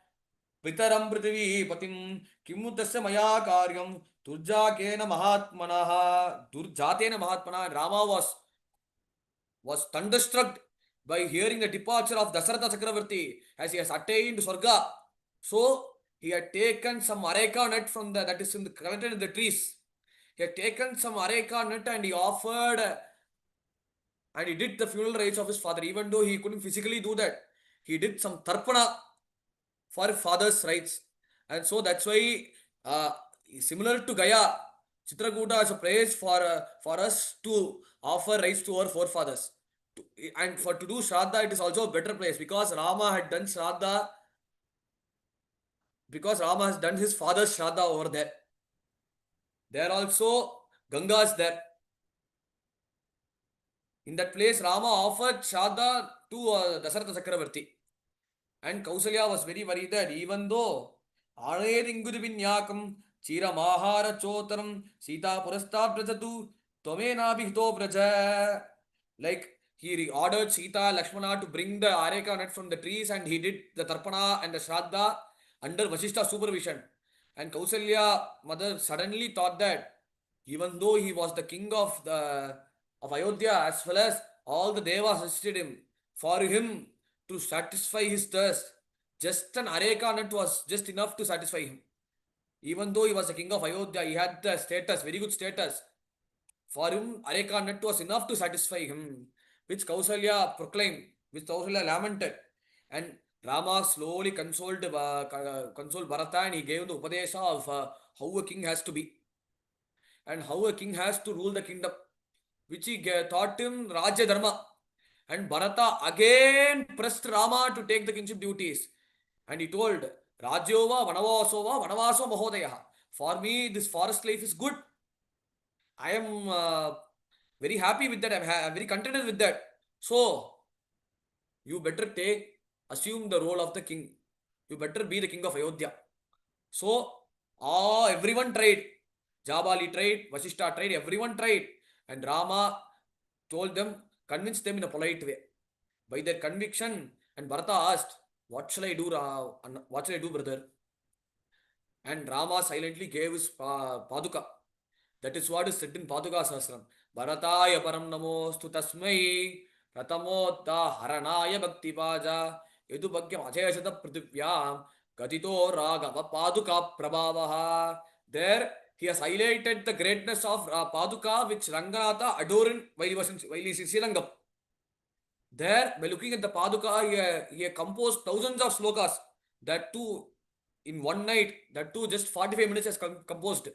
Pitaram Prithvi Patim Kimutasya Maya Karyam Durjakena Mahatmanaha Durjatena Mahatmana. Rama was thunderstruck by hearing the departure of Dasharatha Chakravarti as he has attained Swarga. So he had taken some areca nut from that is collected in the trees. He had taken some areca nut and he offered and he did the funeral rites of his father, even though he couldn't physically do that. He did some tarpana for father's rights. And so that's why, similar to Gaya, Chitrakuta is a place for us to offer rights to our forefathers. And to do Shraddha, it is also a better place because Rama had done Shraddha, because Rama has done his father's Shraddha over there. There also, Ganga is there. In that place, Rama offered Shraddha to Dasharatha Chakravarti. And Kausalya was very worried that even though Anedingudivinyakam Chira Mahara Chotaram Sita Purasta Prajatu Tomena Bhito Praja, like he ordered Sita Lakshmana to bring the Areka nut from the trees and he did the Tarpana and the Shraddha under Vasishta's supervision. And Kausalya mother suddenly thought that even though he was the king of Ayodhya as well as all the devas assisted him, for him to satisfy his thirst. Just an areka nut was just enough to satisfy him. Even though he was the king of Ayodhya, he had the status, very good status. For him, areka nut was enough to satisfy him, which Kausalya proclaimed, which Kausalya lamented. And Rama slowly consoled Bharata, and he gave the Upadesha of how a king has to be and how a king has to rule the kingdom, which he taught him Rajya Dharma. And Bharata again pressed Rama to take the kingship duties. And he told, Rajyova Vanavasova Vanavaso Mahodaya. For me, this forest life is good. I am very happy with that. I'm very contented with that. So, you better assume the role of the king. You better be the king of Ayodhya. So, everyone tried. Jabali tried, Vasishta tried, everyone tried. And Rama told them, convinced them in a polite way. By their conviction, and Bharata asked, what shall I do, what shall I do, brother? And Rama silently gave his Paduka. That is what is said in Paduka Sahasram. Bharataya param namostu tasmai pratamodda haranaya bhakti paja yedubhagyam ajayasata prithvyam gatito raghava Paduka prabhavaha. There he has highlighted the greatness of Paduka which Ranganatha adored while he is in Srirangam. There, by looking at the Paduka, he composed thousands of slokas. That too, in one night, that too, just 45 minutes has composed.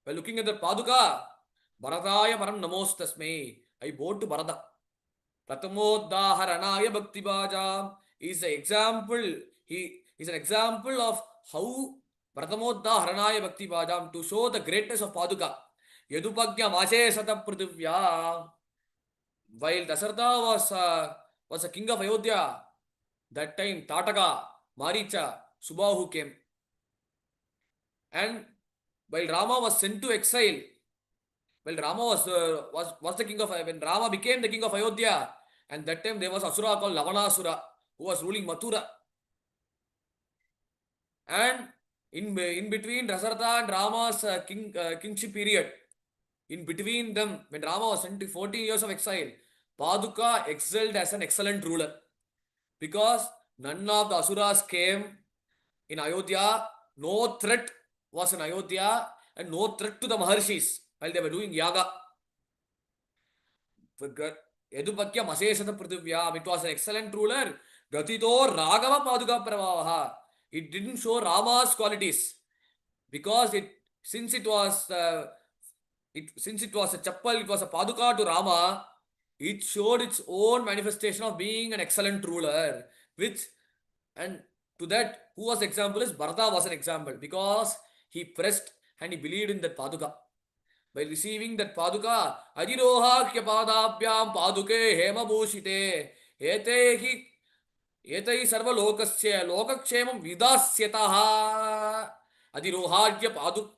By looking at the Paduka, Bharataya Param Namostasme, I bow to Bharata. Pratamoddaharanaya Bhakti Bhaja is an example. He is an example of how Pratamoddaharanaya Bhakti Bhajam to show the greatness of Paduka. Yedupagya Mashe Sata Prithivya. While Dasartha was a king of Ayodhya, that time Tataka, Maricha, Subahu came. And while Rama was sent to exile, while Rama was the king of when Rama became the king of Ayodhya, and that time there was Asura called Lavanasura who was ruling Mathura. And in between Dasartha and Rama's kingship period, in between them, when Rama was sent to 14 years of exile, Paduka excelled as an excellent ruler because none of the Asuras came in Ayodhya. No threat was in Ayodhya and no threat to the Maharshis while they were doing yaga. Yedupakya Maseshata Prithivya. It was an excellent ruler. Gatito Raghava Paduka Pravavaha. It didn't show Rama's qualities because since it was a chappal, it was a Paduka to Rama. It showed its own manifestation of being an excellent ruler, and to that, who was example is Bharata was an example because he pressed and he believed in that Paduka. By receiving that Paduka, Adirohakya Padabhyam Paduke Hema Bhushite Etehi Etai Sarvalokasya Lokakshemam Vidasyataha Adirohakya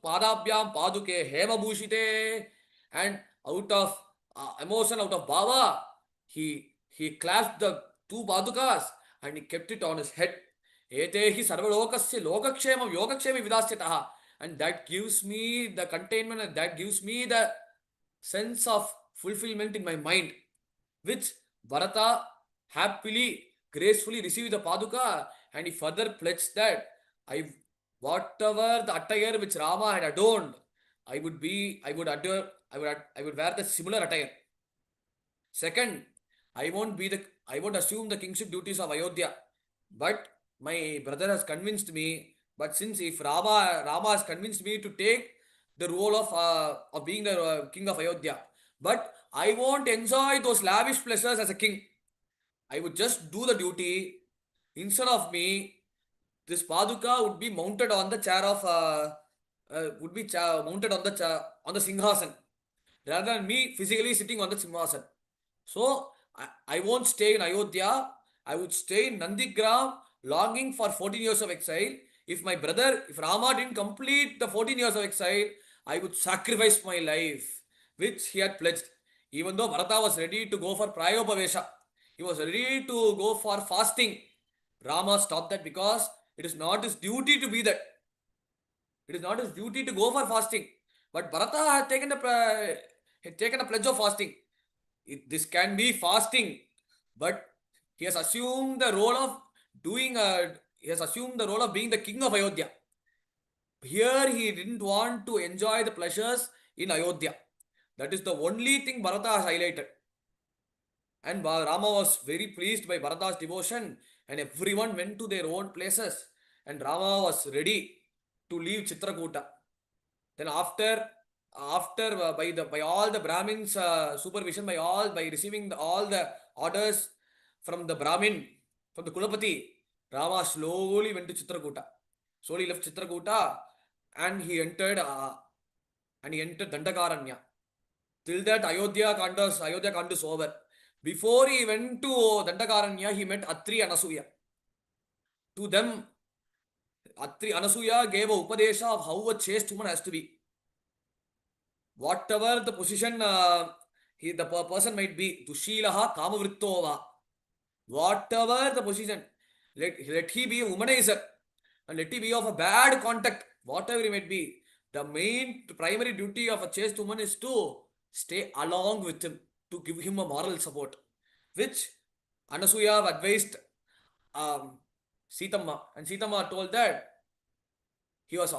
Padabhyam Paduke Hema Bhushite. And out of emotion, out of bhava, he clasped the two Padukas and he kept it on his head. Etehi Sarvalokasya Lokakshemam Yogakshemam Vidasyataha. And that gives me the containment and that gives me the sense of fulfillment in my mind, which Bharata happily, gracefully received the Paduka, and he further pledged that whatever the attire which Rama had adorned, I would wear the similar attire. Second, I won't assume the kingship duties of Ayodhya, but my brother has convinced me. But since if Rama has convinced me to take the role of being the king of Ayodhya, but I won't enjoy those lavish pleasures as a king. I would just do the duty. Instead of me, this Paduka would be mounted on the chair of mounted on the Singhasan, rather than me physically sitting on the Singhasan. So I won't stay in Ayodhya. I would stay in Nandigram, longing for 14 years of exile. If Rama didn't complete the 14 years of exile, I would sacrifice my life, which he had pledged. Even though Bharata was ready to go for Prayopavesha, he was ready to go for fasting. Rama stopped that because it is not his duty to be that. It is not his duty to go for fasting. But Bharata had taken a pledge of fasting. This can be fasting but he has assumed the role of doing he has assumed the role of being the king of Ayodhya. Here he didn't want to enjoy the pleasures in Ayodhya. That is the only thing Bharata has highlighted. And Rama was very pleased by Bharata's devotion, and everyone went to their own places. And Rama was ready to leave Chitrakuta. Then by all the Brahmins supervision, by receiving all the orders from the Brahmin, from the Kulapati, Rama slowly went to Chitrakuta. Slowly left Chitrakuta, and he entered Dandakaranya. Till that Ayodhya Kanda is over. Before he went to Dandakaranya, he met Atri Anasuya. To them, Atri Anasuya gave a upadesha of how a chaste woman has to be. Whatever the position the person might be, Dushilaha Kamavrittova, whatever the position, let he be a womanizer, and let he be of a bad contact, whatever he might be. The main primary duty of a chaste woman is to stay along with him, to give him a moral support, which Anasuya advised um, Sitama, and Sitama told that he was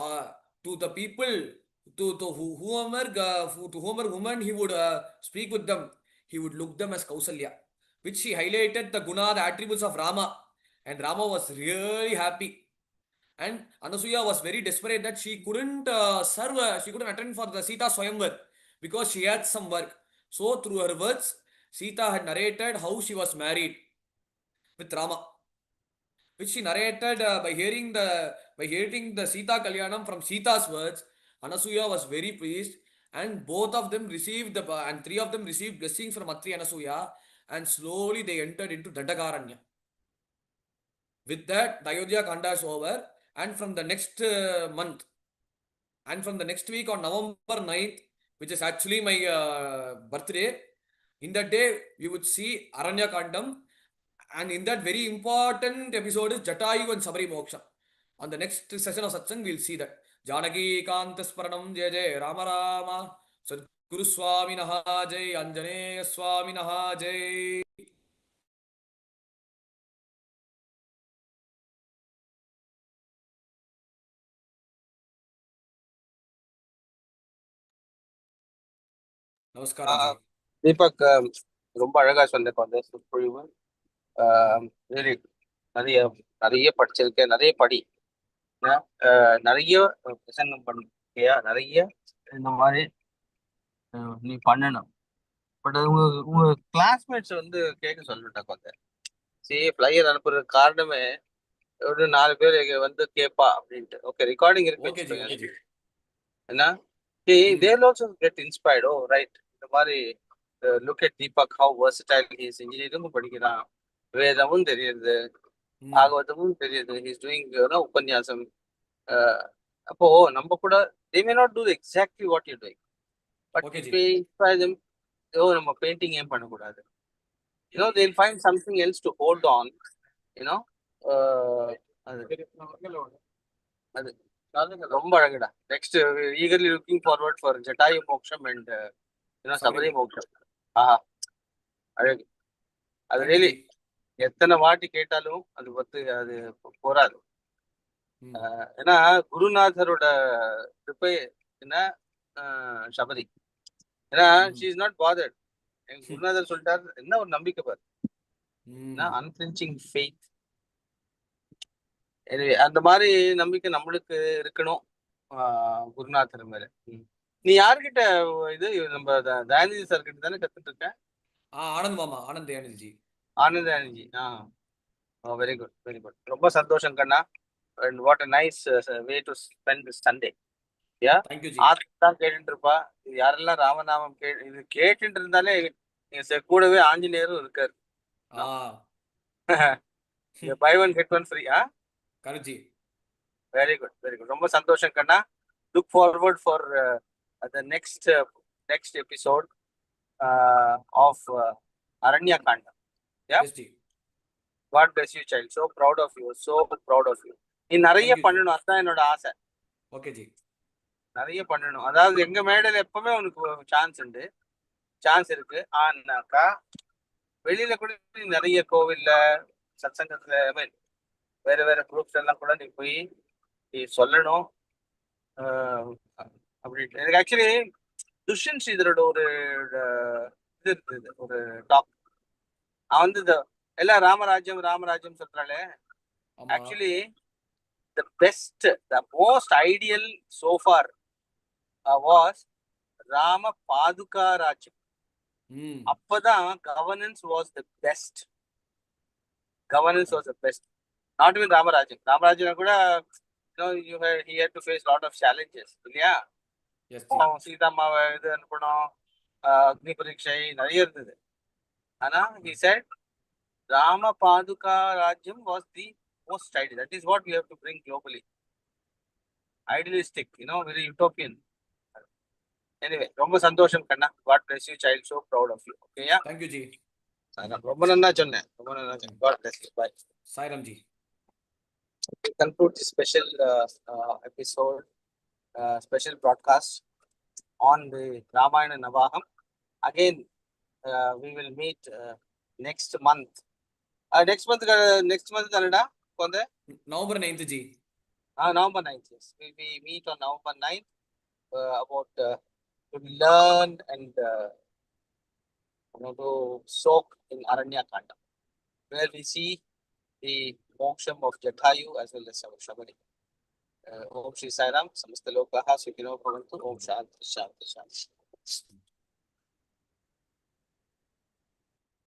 to the people, to whomever woman he would speak with them, he would look them as Kausalya, which she highlighted the guna, the attributes of Rama, and Rama was really happy. And Anasuya was very desperate that she couldn't she couldn't attend for the Sita Swayamvar because she had some work. So through her words, Sita had narrated how she was married with Rama, which she narrated by hearing the Sita Kalyanam from Sita's words. Anasuya was very pleased, and both of them received and three of them received blessings from Atri Anasuya, and slowly they entered into Dandakaranya. With that, the Ayodhya Kanda is over, and from the next month, and from the next week on November 9th, which is actually my birthday, in that day we would see Aranya Kandam, and in that very important episode is Jatayu and Sabari Moksha. On the next session of Satsang, we'll see that. Janaki Kantasparanam Jai Jai Rama Rama Sadguru Swami Naha Jai Anjaneya Swami Naha Jai. Namaskaram Ji. Deepak, ரொம்ப அழகா சொன்ன அந்த சொற்பொழிவு. really நிறைய நிறைய படிச்சிருக்கேன், நிறைய படி. நிறைய பிரசங்கம் பண்ணியா, நிறைய இந்த மாதிரி நீ பண்ணணும். பட் உங்க உங்க கிளாஸ்மேட்ஸ் வந்து கேட்க சொல்லிட்டா கொஞ்சம். சரி, ஃபிளையர் அனுப்புறதுக்கு காரணமே ஒரு 4 பேர் வந்து கேட்பா அப்படின்ட்டு. ஓகே, ரெக்கார்டிங் இருக்கு Okay Ji, okay Ji. என்ன, there also get inspired. Oh right, இந்த மாதிரி look at Deepak, how versatile he is. இன்ஜினியரிங்கும் படிக்கிறான், வேதமும் தெரியுது, பாகவதமும் தெரியுது, ஹி இஸ் டூயிங் உபன்யாசம். அப்போ நம்ம கூட they may not do exactly what you're doing, but Okay if Ji. we inspire them, நம்ம பெயிண்டிங் ஏன் பண்ணக்கூடாது, they'll find something else to hold on, you know. அது அது ரொம்ப அழகுடா. Next eagerly looking forward for Jatayu மோக்ஷம் and சபரி மோக்ஷம். ஆஹா, அழகு. அது Thank you really Ji. எத்தனை வாட்டி கேட்டாலும் அது வந்து அது போராது. ஏன்னா குருநாதரோட கிருப்பை என்ன, சபரி. ஏன்னா she is not bothered. எங்க குருநாதர் சொல்லிட்டாரு, என்ன ஒரு நம்பிக்கை பாரு, அன்ஃபிளிஞ்சிங் ஃபெய்த். எனவே அந்த மாதிரி நம்பிக்கை நம்மளுக்கு இருக்கணும் குருநாதர் மேல. நீ யாருக்கிட்ட இது நம்ம தயாநிதி சார் கிட்ட தானே கத்துட்டு இருக்க? ஆனந்த் மாமா, Anand Dayanidhi G. Anand Dayanidhi. Very good, very good. ரொம்ப சந்தோஷம் கண்ணா. and what a nice way to spend this Sunday. Yeah, Thank you Ji. தான் கேட்டுட்டு இருப்பா. இது யாரெல்லாம் ராமநாமம் இது கேட்டுட்டு இருந்தாலே கூடவே ஆஞ்சநேயரும் இருக்காரு. Buy one get one free. Correct ji. Very good, very good. ரொம்ப சந்தோஷம் கண்ணா. Look forward for the next episode of Aranya Kanda. Yeah. Yes Ji. God bless you child. So proud of you, so proud of you. நீ நிறைய பண்ணணும், அதான் என்னோட ஆசை. Okay G. நிறைய பண்ணணும். அதாவது எங்க மேடையில எப்பவுமே உனக்கு சான்ஸ் இருக்கு. ஆனாக்கா வெளியில கூட நீ நிறைய கோவில்ல சத்சங்கத்துல I mean, வேற வேற குரூப்ஸ் எல்லாம் கூட நீ போய் நீ சொல்லணும். அப்படின்ட்டு எனக்கு ஆக்சுவலி துஷ்யந்த் ஸ்ரீதரோட ஒரு இது இருந்தது, ஒரு டாக். அவன் வந்து எல்லாம் ராமராஜ்யம் ராமராஜ்யம் சொல்றாளே, ஆமா. Actually the best, the most ideal so far was Rama Paduka Rajyam. ம். அப்பதான் governance was the best. Governance was the best. Not even Ramarajyam. Ramarajyam கூட he had to face lot of challenges. இல்லையா? Yes ji. சீதாமாவை இது அனுப்பணும், அக்னி பரீட்சை நிறைய இருந்தது. ஆனா he said Rama Paduka Rajyam was the most ideal. That is what we have to bring globally. Idealistic, very utopian. Anyway, ரொம்ப சந்தோஷம் கண்ணா. God bless you, child. So proud of you. Okay, yeah? Thank you G. ரொம்ப நன்னா சொன்னேன். ரொம்ப நன்னா சொன்னேன். God bless you. Bye. Sairam G. We conclude this special episode, special broadcast on the Ramayana Navaham. Again, we will meet next month. Next month, Canada? November 9th G. November 9th. Yes. We meet on November 9th about to learn and to soak in Aranya Kanda, where we see the moksham of Jatayu as well as our Shabari. Om Shri Sai Ram, Samasta Lokaha Sukhino Bhavantu, Om Shanti Shanti Shanti.